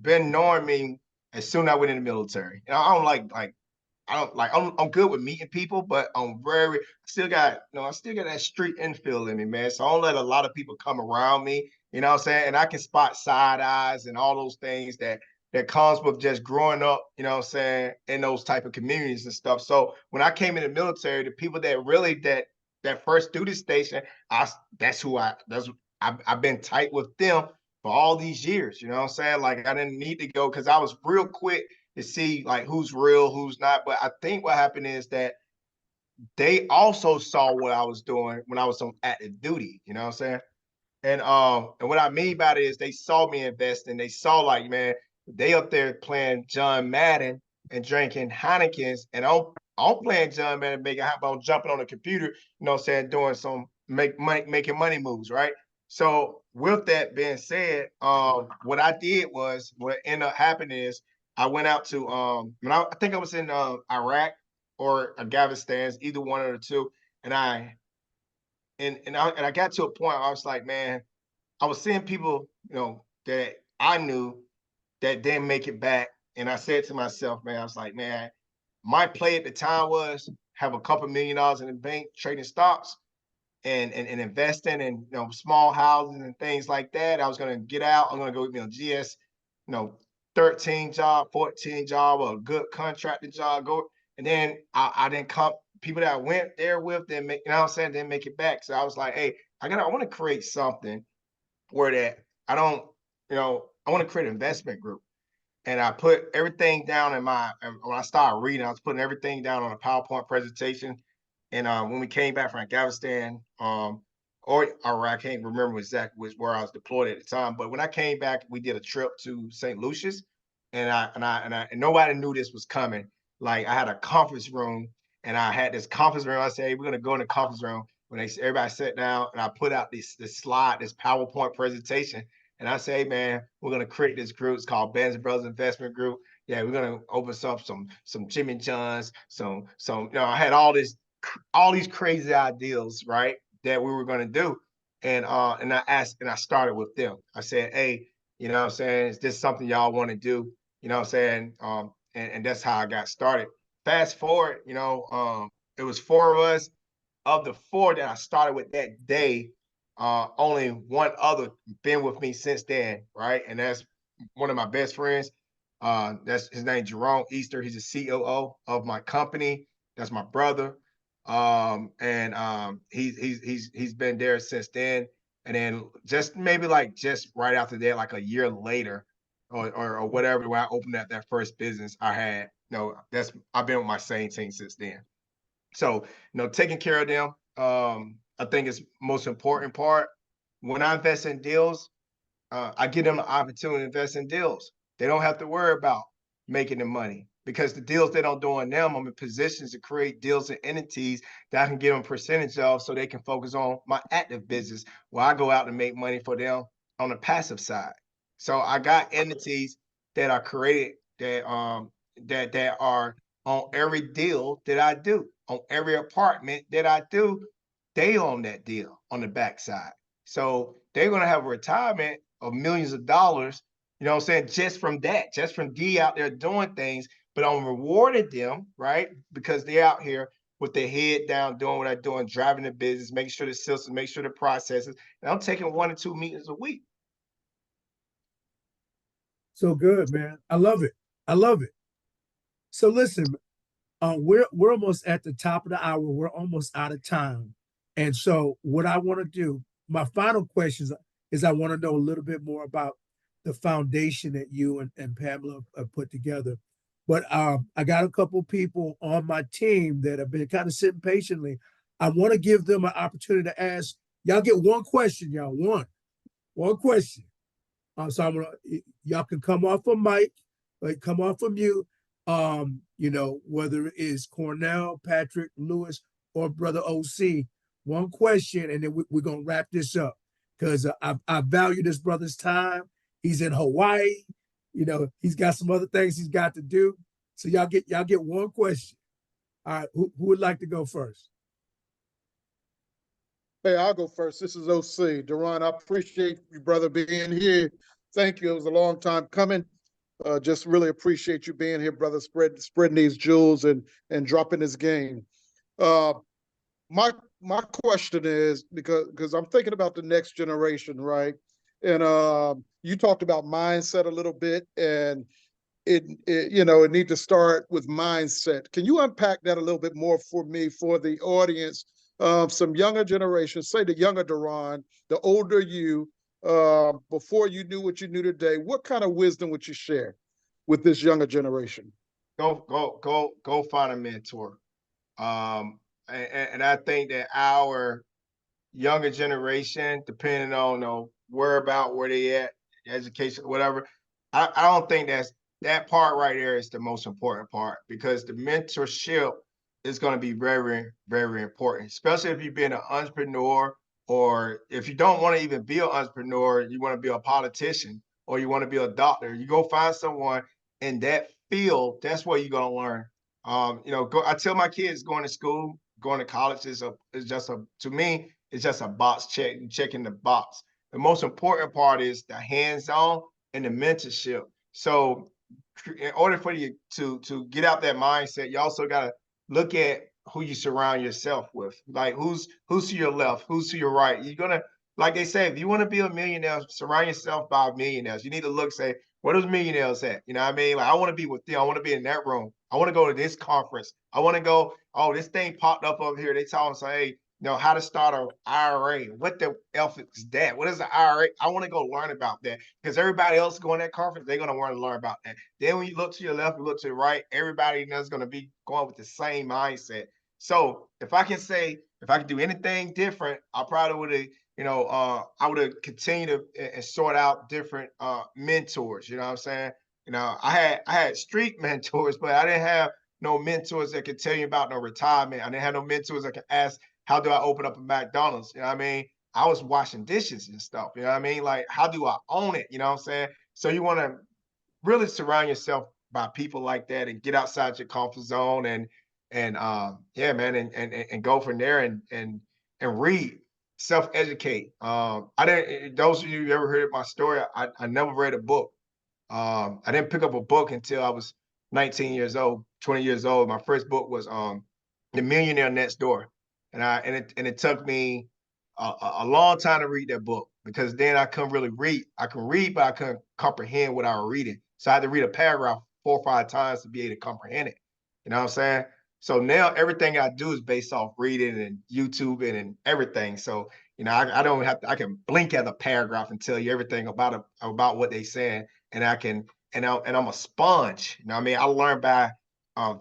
been knowing me as soon as I went in the military. And I don't like I don't like I'm good with meeting people, but I'm very I still got that street infill in me, man. So I don't let a lot of people come around me, you know what I'm saying? And I can spot side eyes and all those things that comes with just growing up, you know what I'm saying, in those type of communities and stuff. So when I came in the military, the people that really that first duty station, that's who I've been tight with them for all these years, you know what I'm saying? Like I didn't need to go because I was real quick to see like who's real, who's not. But I think what happened is that they also saw what I was doing when I was on active duty, you know what I'm saying? And what I mean by it is they saw me invest and they saw like, man, they up there playing John Madden and drinking Heinekens, and I'm playing John Madden, I'm jumping on the computer, you know what I'm saying, doing some making money moves, right? So with that being said, what I did was what ended up happening is I went out to I think I was in Iraq or Afghanistan, either one of the two, and I got to a point where I was like, man, I was seeing people, you know, that I knew that didn't make it back. And I said to myself, man, I was like, man, my play at the time was have a couple $1 million in the bank, trading stocks and investing in, you know, small houses and things like that. I was gonna get out. I'm gonna go, you know, GS, you know, 13 job, 14 job, or a good contracted job. Go, and then I didn't come. People that I went there with didn't make, you know what I'm saying, didn't make it back. So I was like, hey, I want to create something where that I don't, you know, I want to create an investment group. And I put everything down when I started reading, I was putting everything down on a PowerPoint presentation. And when we came back from Afghanistan, or I can't remember exactly where I was deployed at the time, but when I came back, we did a trip to St. Lucia's, and nobody knew this was coming. Like I had a conference room, and I had this conference room. I said, hey, we're gonna go in the conference room. When everybody sat down, and I put out this slide, this PowerPoint presentation, and I say, man, we're gonna create this group. It's called Benz Brothers Investment Group. Yeah, we're gonna open up some Jimmy John's, some. You know, I had all these crazy ideas, right, that we were gonna do, and I started with them. I said, hey, you know what I'm saying, is this something y'all want to do? You know what I'm saying? And that's how I got started. Fast forward, you know, it was 4 of us. Of the 4 that I started with that day, only one other been with me since then, right? And that's one of my best friends. That's his name, Jerome Easter. He's a COO of my company. That's my brother. And he's been there since then. And then just maybe like just right after that, like a year later, or whatever, when I opened up that first business I had, you know, I've been with my same team since then. So, you know, taking care of them, I think is most important part. When I invest in deals, I give them the opportunity to invest in deals. They don't have to worry about making the money because the deals they don't do on them, I'm in positions to create deals and entities that I can give them a percentage of so they can focus on my active business where I go out and make money for them on the passive side. So I got entities that are created that are on every deal that I do, on every apartment that I do, they own that deal on the backside. So they're gonna have a retirement of millions of dollars, you know what I'm saying, just from that, just from D out there doing things, but I'm rewarding them, right? Because they're out here with their head down, doing what they're doing, driving the business, making sure the systems, make sure the processes, and I'm taking 1 or 2 meetings a week.
So good, man. I love it. I love it. So listen, we're almost at the top of the hour. We're almost out of time. And so what I want to do, my final questions is I want to know a little bit more about the foundation that you and Pamela have put together. But I got a couple people on my team that have been kind of sitting patiently. I want to give them an opportunity to ask. Y'all get one question, y'all. One question. So I'm gonna, y'all can come off a mic, like come off of mute. You know, whether it's Cornell, Patrick, Lewis, or Brother OC, one question, and then we're gonna wrap this up because I value this brother's time. He's in Hawaii. You know, he's got some other things he's got to do. So y'all get one question. All right, who would like to go first?
Hey, I'll go first. This is OC. Dearonne, I appreciate you, brother, being here. Thank you. It was a long time coming. Just really appreciate you being here, brother, spreading these jewels and dropping this game. My question is because I'm thinking about the next generation, right? And you talked about mindset a little bit, and it you know, it need to start with mindset. Can you unpack that a little bit more for me, for the audience? Some younger generations, say the younger Dearonne, the older you, before you knew what you knew today, what kind of wisdom would you share with this younger generation?
Go find a mentor. And I think that our younger generation, depending on where they at, education, whatever, I don't think that part right there is the most important part, because the mentorship is going to be very, very important, especially if you've been an entrepreneur, or if you don't want to even be an entrepreneur, you want to be a politician or you want to be a doctor. You go find someone in that field. That's where you're going to learn. I tell my kids going to school, going to college is just to me, it's just a box check, checking the box. The most important part is the hands-on and the mentorship. So in order for you to get out that mindset, you also got to look at who you surround yourself with. Like who's to your left, who's to your right. You're gonna, like they say, if you want to be a millionaire, surround yourself by millionaires. You need to look, say, where those millionaires at? You know what I mean? Like I want to be with them. I want to be in that room. I want to go to this conference. I want to go, oh, this thing popped up over here. They tell them, say, hey, how to start an IRA. What the F is that? What is an IRA? I want to go learn about that, because everybody else going to that conference, they're going to want to learn about that. Then when you look to your left, you look to the right, everybody is going to be going with the same mindset. So if I could do anything different, I probably would have, I would have continued to and sort out different mentors. You know what I'm saying? I had street mentors, but I didn't have no mentors that could tell you about no retirement. I didn't have no mentors that could ask, how do I open up a McDonald's? You know what I mean? I was washing dishes and stuff. You know what I mean? Like, how do I own it? You know what I'm saying? So you want to really surround yourself by people like that and get outside your comfort zone and yeah, man, and go from there and read, self-educate. I didn't, those of you who ever heard my story, I never read a book. I didn't pick up a book until I was 19 years old, 20 years old. My first book was The Millionaire Next Door. And it took me a long time to read that book, because then I couldn't really read. I can read, but I couldn't comprehend what I was reading. So I had to read a paragraph 4 or 5 times to be able to comprehend it. You know what I'm saying? So now everything I do is based off reading and YouTubing and everything. So, I don't have to, I can blink at a paragraph and tell you everything about what they saying. And I'm a sponge. You know what I mean? I learn by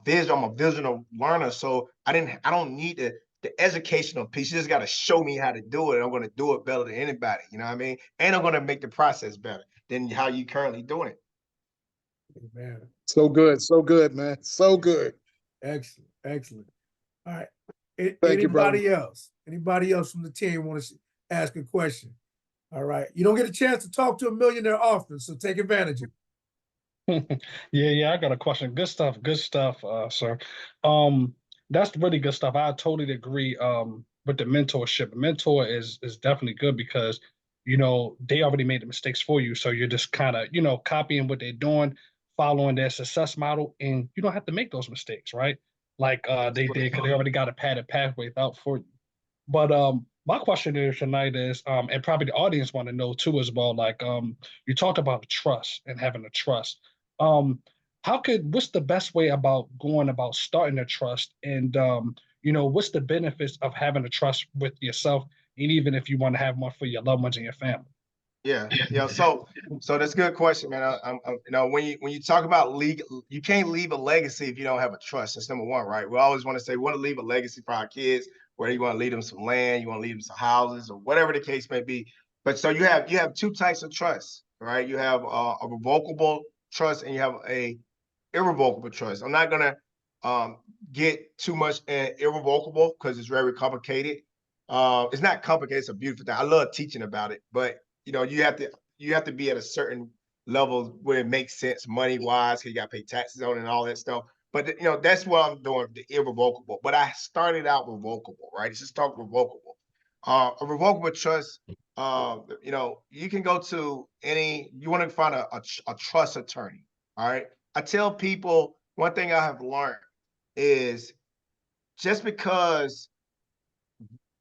vision. I'm a visual learner. So I don't need the educational piece. You just got to show me how to do it. I'm going to do it better than anybody. You know what I mean? And I'm going to make the process better than how you currently doing it.
Man.
So good, man. So good.
Excellent. Excellent. All right.
Thank you, brother.
Anybody else from the team want to ask a question? All right. You don't get a chance to talk to a millionaire often, so take advantage of it.
Yeah, I got a question. Good stuff, sir. That's really good stuff. I totally agree with the mentorship. A mentor is definitely good, because they already made the mistakes for you. So you're just kind of, copying what they're doing, following their success model, and you don't have to make those mistakes, right? Like they did, because they already got a padded pathway out for you. But my question here tonight is, and probably the audience want to know too as well, like you talked about trust and having a trust. Um, what's the best way about going about starting a trust? And what's the benefits of having a trust with yourself, and even if you want to have one for your loved ones and your family?
Yeah, yeah. So that's a good question, man. When you talk about legal, you can't leave a legacy if you don't have a trust. That's number one, right? We always want to say we want to leave a legacy for our kids, whether you want to leave them some land, you want to leave them some houses, or whatever the case may be. But so you have two types of trust, right? You have a revocable trust and you have a irrevocable trust. I'm not gonna get too much in irrevocable because it's very complicated. It's not complicated; it's a beautiful thing. I love teaching about it, but you have to be at a certain level where it makes sense money wise, because you got to pay taxes on it and all that stuff. But that's what I'm doing, the irrevocable. But I started out revocable, right? It's just talk revocable. A revocable trust, you can go to you want to find a trust attorney, all right? I tell people one thing I have learned is just because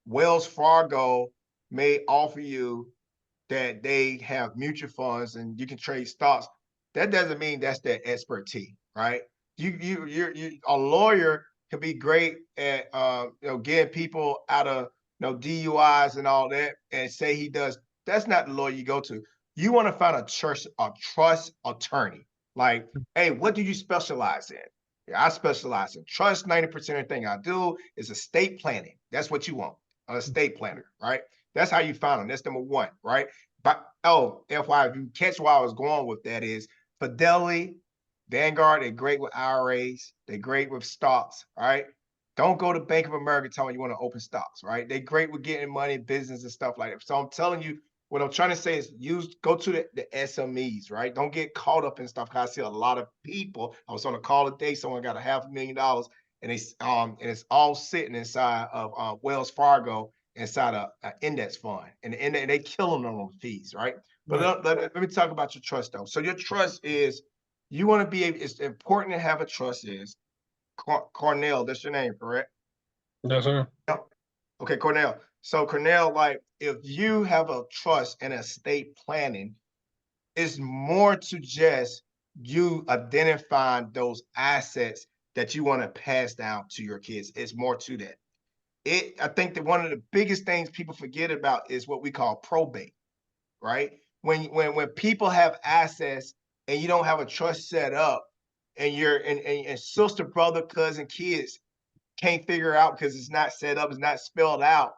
Wells Fargo may offer you that they have mutual funds and you can trade stocks, that doesn't mean that's their expertise, right? A lawyer can be great at getting people out of DUIs and all that, and say he does. That's not the lawyer you go to. You want to find a trust attorney. Like, hey, what do you specialize in? Yeah, I specialize in trust. 90% of the thing I do is estate planning. That's what you want, an estate planner, right? That's how you find them. That's number one, right? But FYI, if you catch where I was going with that is Fidelity, Vanguard, they're great with IRAs, they're great with stocks, right? Don't go to Bank of America telling you want to open stocks, right? They're great with getting money, business, and stuff like that. So I'm telling you, what I'm trying to say is go to the SMEs, right? Don't get caught up in stuff. Because I see a lot of people. I was on a call today, someone got $500,000 and it's all sitting inside of Wells Fargo inside an index fund, and they kill them on those fees, right? But
Right.
let me talk about your trust though. So your trust is you want to be able. It's important to have a trust. Is Cornell? That's your name, correct?
Yes, sir.
Okay, Cornell. So Cornell, like if you have a trust and estate planning, it's more to just you identifying those assets that you want to pass down to your kids. It's more to that. I think that one of the biggest things people forget about is what we call probate, right? When people have assets and you don't have a trust set up, and and sister, brother, cousin, kids can't figure out because it's not set up, it's not spelled out,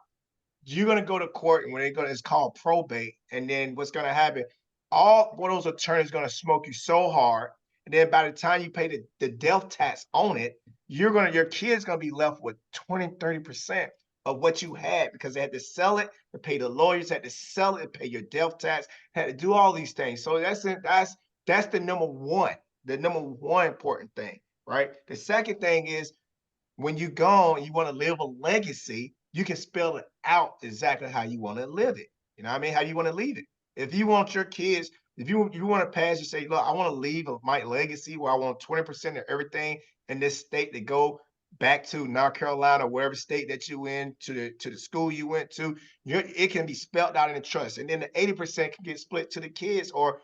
you're gonna go to court, and it's called probate, and then what's gonna happen? All one of those attorneys gonna smoke you so hard, and then by the time you pay the death tax on it, your kid's gonna be left with 20-30% of what you had because they had to sell it to pay the lawyers, had to sell it to pay your death tax, had to do all these things. So that's the number one important thing, right? The second thing is when you go and you want to live a legacy, you can spell it out exactly how you want to live it. You know what I mean? How you want to leave it. If you want your kids, if you want to pass, you say, look, I want to leave my legacy where I want 20% of everything in this state to go back to North Carolina, wherever state that you in, to the school you went to. It can be spelled out in the trust, and then the 80% can get split to the kids, or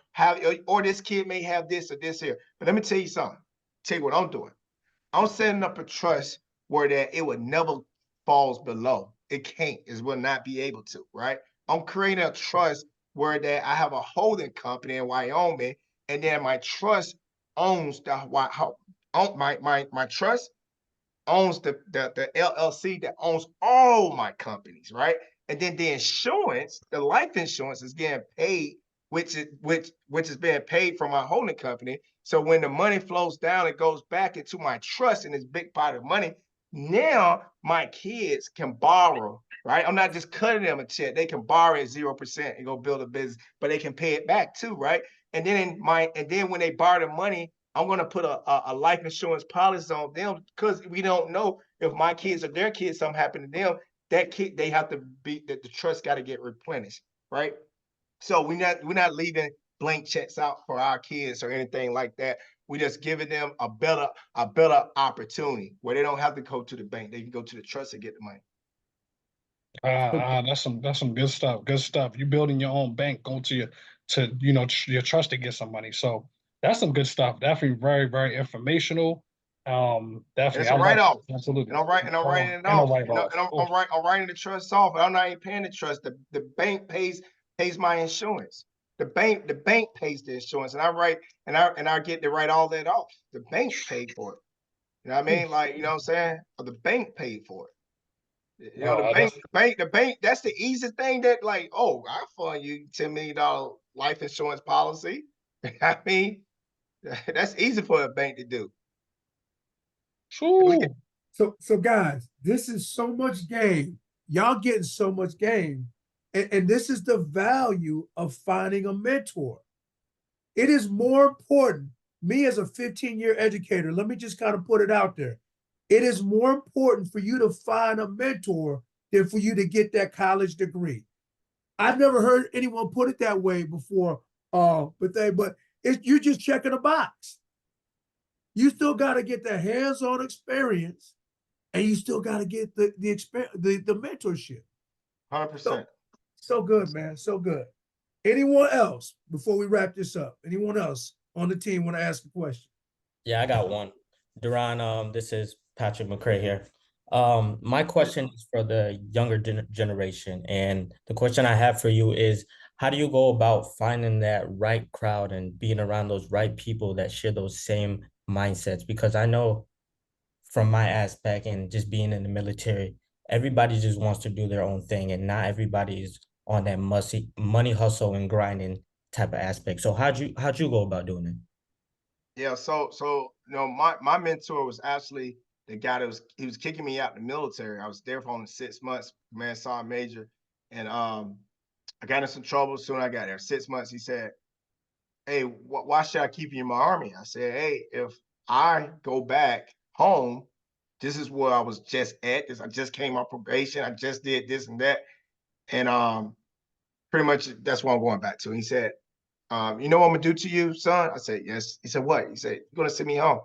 this kid may have this or this here. But let me tell you something. Tell you what I'm doing. I'm setting up a trust where that it would never falls below. It can't. It will not be able to, right? I'm creating a trust where that I have a holding company in Wyoming, and then my trust owns my trust owns the LLC that owns all my companies, right? And then the insurance, the life insurance is getting paid, which is being paid from my holding company. So when the money flows down, it goes back into my trust and this big pot of money. Now my kids can borrow, right? I'm not just cutting them a check. They can borrow at 0% and go build a business, but they can pay it back too, right? And then when they borrow the money, I'm going to put a life insurance policy on them because we don't know if my kids or their kids, something happened to them, that kid, they have to be, that the trust got to get replenished, right? So we're not leaving blank checks out for our kids or anything like that. We're just giving them a better opportunity where they don't have to go to the bank. They can go to the trust and get the money.
That's some good stuff. Good stuff. You building your own bank, going to your trust to get some money. So that's some good stuff. Definitely very, very informational.
And
Definitely.
it's a write-off.
Absolutely.
And I'm writing it
And a
off.
write-off.
I'm writing the trust off. I'm not even paying the trust. The bank pays my insurance. The bank pays the insurance, and I get to write all that off. The bank paid for it. You know what I mean? Like, you know what I'm saying? The bank paid for it. You know, the bank, that's the easiest thing that, like, oh, I fund you $10 million life insurance policy. I mean, that's easy for a bank to do.
True.
So guys, this is so much game. Y'all getting so much game. And this is the value of finding a mentor. It is more important, me as a 15-year educator, let me just kind of put it out there. It is more important for you to find a mentor than for you to get that college degree. I've never heard anyone put it that way before, but you're just checking a box. You still got to get the hands-on experience, and you still got to get the mentorship.
100%.
So good, man. So good. Anyone else before we wrap this up? Anyone else on the team want to ask a question?
Yeah, I got one. Dearonne, this is Patrick McCray here. My question is for the younger generation, and the question I have for you is, how do you go about finding that right crowd and being around those right people that share those same mindsets? Because I know from my aspect and just being in the military, everybody just wants to do their own thing, and not everybody is on that money hustle and grinding type of aspect. So how'd you go about doing it?
Yeah, so you know, my mentor was actually the guy that he was kicking me out of the military. I was there for only 6 months, command sergeant major, and I got in some trouble soon. I got there 6 months. He said, "Hey, why should I keep you in my army?" I said, "Hey, if I go back home, this is where I was just at. I just came on probation. I just did this and that, and pretty much that's what I'm going back to." And he said, "You know what I'm gonna do to you, son?" I said, "Yes." He said, "What?" He said, "You're gonna send me home."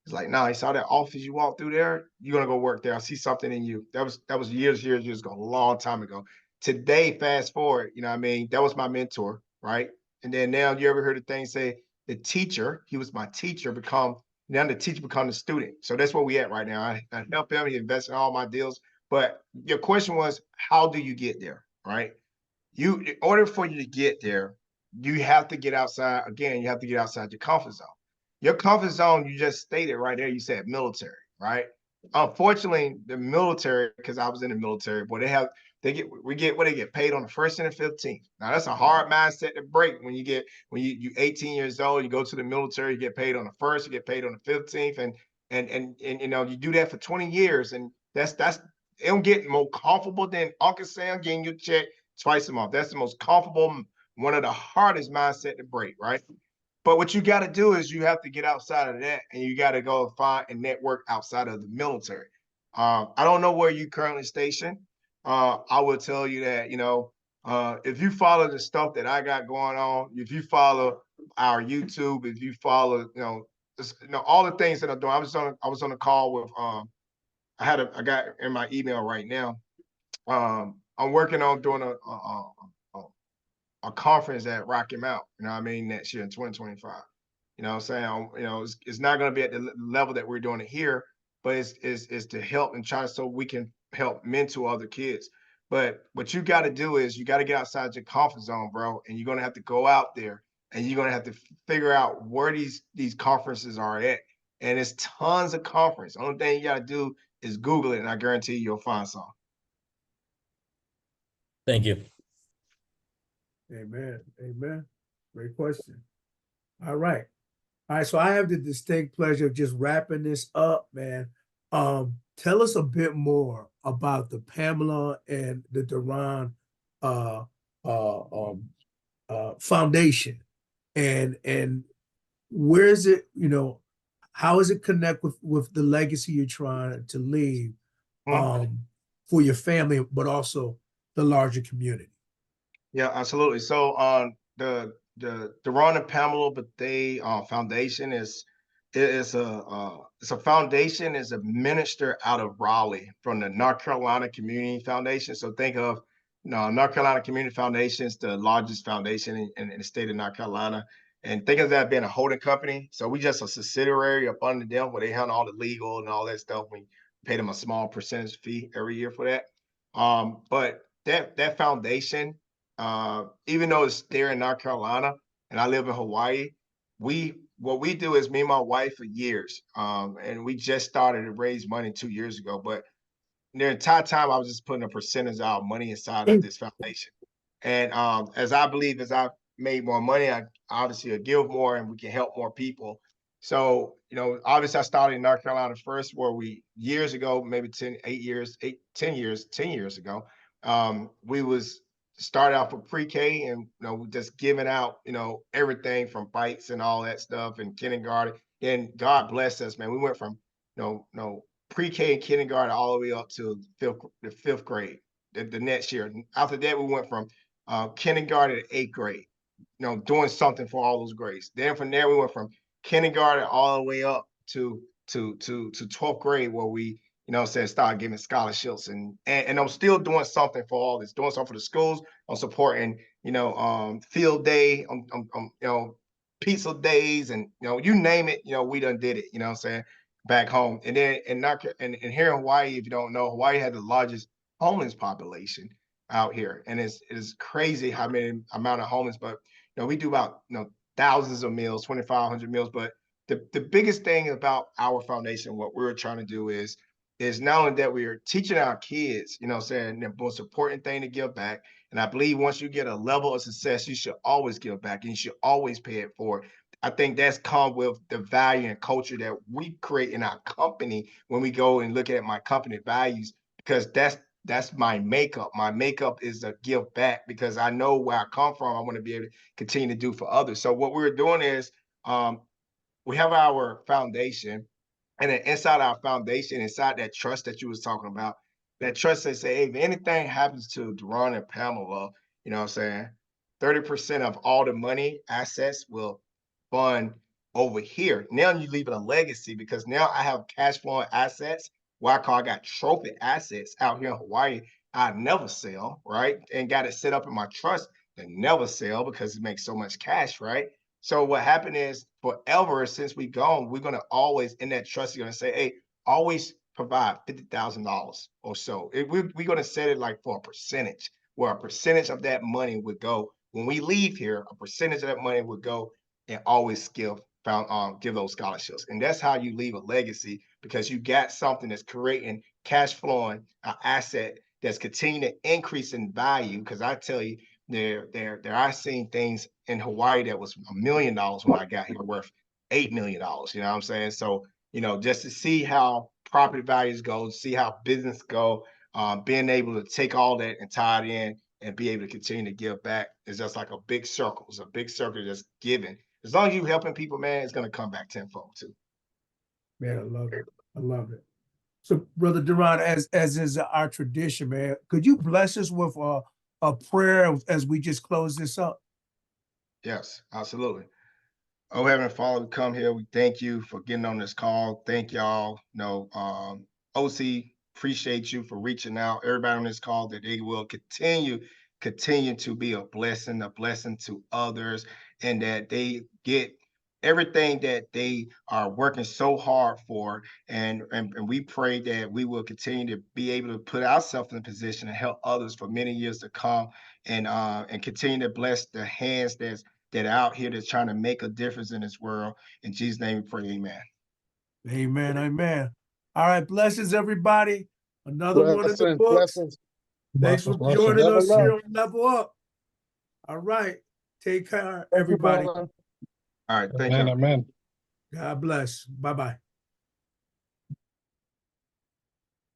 He's like, "No." He saw that office you walked through there. You're gonna go work there. I see something in you. That was years ago, a long time ago. Today, fast forward, you know what I mean? That was my mentor, right? And then now you ever heard the thing say the teacher, he was my teacher, now the teacher become the student. So that's where we at right now. I help him, he invests in all my deals. But your question was, how do you get there, right? In order for you to get there, you have to get outside. Again, you have to get outside your comfort zone. Your comfort zone, you just stated right there, you said military, right? Unfortunately, the military, because I was in the military, boy, they get paid on the 1st and the 15th. Now that's a hard mindset to break when you 18 years old, you go to the military, you get paid on the 1st, you get paid on the 15th, and you know, you do that for 20 years, and that's it don't get more comfortable than Uncle Sam getting your check twice a month. That's the most comfortable, one of the hardest mindset to break, right? But what you got to do is you have to get outside of that, and you got to go find a network outside of the military. I don't know where you currently stationed. I will tell you that, you know, if you follow the stuff that I got going on, if you follow our YouTube, if you follow, all the things that I'm doing. I was on a call with I got in my email right now. I'm working on doing a conference at Rocky Mount, you know what I mean, next year in 2025. You know what I'm saying? It's not going to be at the level that we're doing it here, but it's to help and try so we can help mentor other kids. But what you got to do is you got to get outside your comfort zone, bro, and you're going to have to go out there and you're going to have to figure out where these conferences are at. And it's tons of conference. Only thing you got to do is Google it, and I guarantee you'll find some.
Thank you.
Amen. Amen. Great question. All right. All right. So I have the distinct pleasure of just wrapping this up, man. Tell us a bit more about the Pamela and the Dearonne foundation, and where is it? You know, how does it connect with the legacy you're trying to leave for your family, but also the larger community?
Yeah, absolutely. So the Dearonne and Pamela Bethea Foundation it's a foundation is administered out of Raleigh from the North Carolina Community Foundation. So think of North Carolina Community Foundation is the largest foundation in the state of North Carolina. And think of that being a holding company. So we just a subsidiary up under them where they handle all the legal and all that stuff. We pay them a small percentage fee every year for that. But that foundation, even though it's there in North Carolina and I live in Hawaii, what we do is me and my wife for years, and we just started to raise money 2 years ago. But the entire time I was just putting a percentage of our money inside of this foundation. And as I believe, as I made more money, I obviously will give more and we can help more people. So, obviously I started in North Carolina first, where we years ago, maybe 10 years ago, we was started out for pre-K and we just giving out, everything from bikes and all that stuff and kindergarten. And God bless us, man. We went from pre-K and kindergarten all the way up to the fifth grade the next year. After that, we went from kindergarten to eighth grade, doing something for all those grades. Then from there, we went from kindergarten all the way up to 12th grade, where we, start giving scholarships and I'm still doing something for all this, doing something for the schools. I'm supporting, field day, pizza days, and you name it, we done did it, back home. And then and here in Hawaii, if you don't know, Hawaii had the largest homeless population out here, and it's crazy how many amount of homeless. But we do about thousands of meals, 2,500 meals. But the biggest thing about our foundation, what we're trying to do is not only that we are teaching our kids, the most important thing to give back. And I believe once you get a level of success, you should always give back and you should always pay it forward. I think that's come with the value and culture that we create in our company when we go and look at my company values, because that's my makeup. My makeup is a give back because I know where I come from. I want to be able to continue to do for others. So what we're doing is we have our foundation, and then inside our foundation, inside that trust that you was talking about, that trust that say, hey, if anything happens to Dearonne and Pamela, 30% of all the money assets will fund over here. Now you leaving a legacy, because now I have cash flowing assets. Why? I got trophy assets out here in Hawaii. I never sell, right? And got it set up in my trust to never sell because it makes so much cash, right? So what happened is, forever since we gone, we're gonna always in that trust. You're gonna say, hey, always provide $50,000 or so. We're gonna set it like for a percentage, where a percentage of that money would go when we leave here. A percentage of that money would go and always give those scholarships. And that's how you leave a legacy, because you got something that's creating cash flowing, an asset that's continuing to increase in value. Because I tell you, I seen things in Hawaii that was $1 million when I got here worth $8 million. You know what I'm saying? So, just to see how property values go, see how business go, being able to take all that and tie it in and be able to continue to give back is just like a big circle. It's a big circle just giving. As long as you're helping people, man, it's going to come back tenfold too.
Man, I love it. I love it. So, Brother Dearonne, as is our tradition, man, could you bless us with a prayer as we just close this up?
Yes, absolutely. Oh, Heavenly Father, we come here. We thank you for getting on this call. Thank y'all. OC, appreciate you for reaching out. Everybody on this call, that they will continue to be a blessing to others, and that they get everything that they are working so hard for. And we pray that we will continue to be able to put ourselves in a position to help others for many years to come, and continue to bless the hands that are out here that's trying to make a difference in this world. In Jesus' name we pray, amen.
Amen, amen. All right, blessings, everybody. Another one of the books.
Blessings.
Thanks for joining us here on Level Up. All right, take care, everybody.
All right, thank you.
Amen.
God bless. Bye-bye.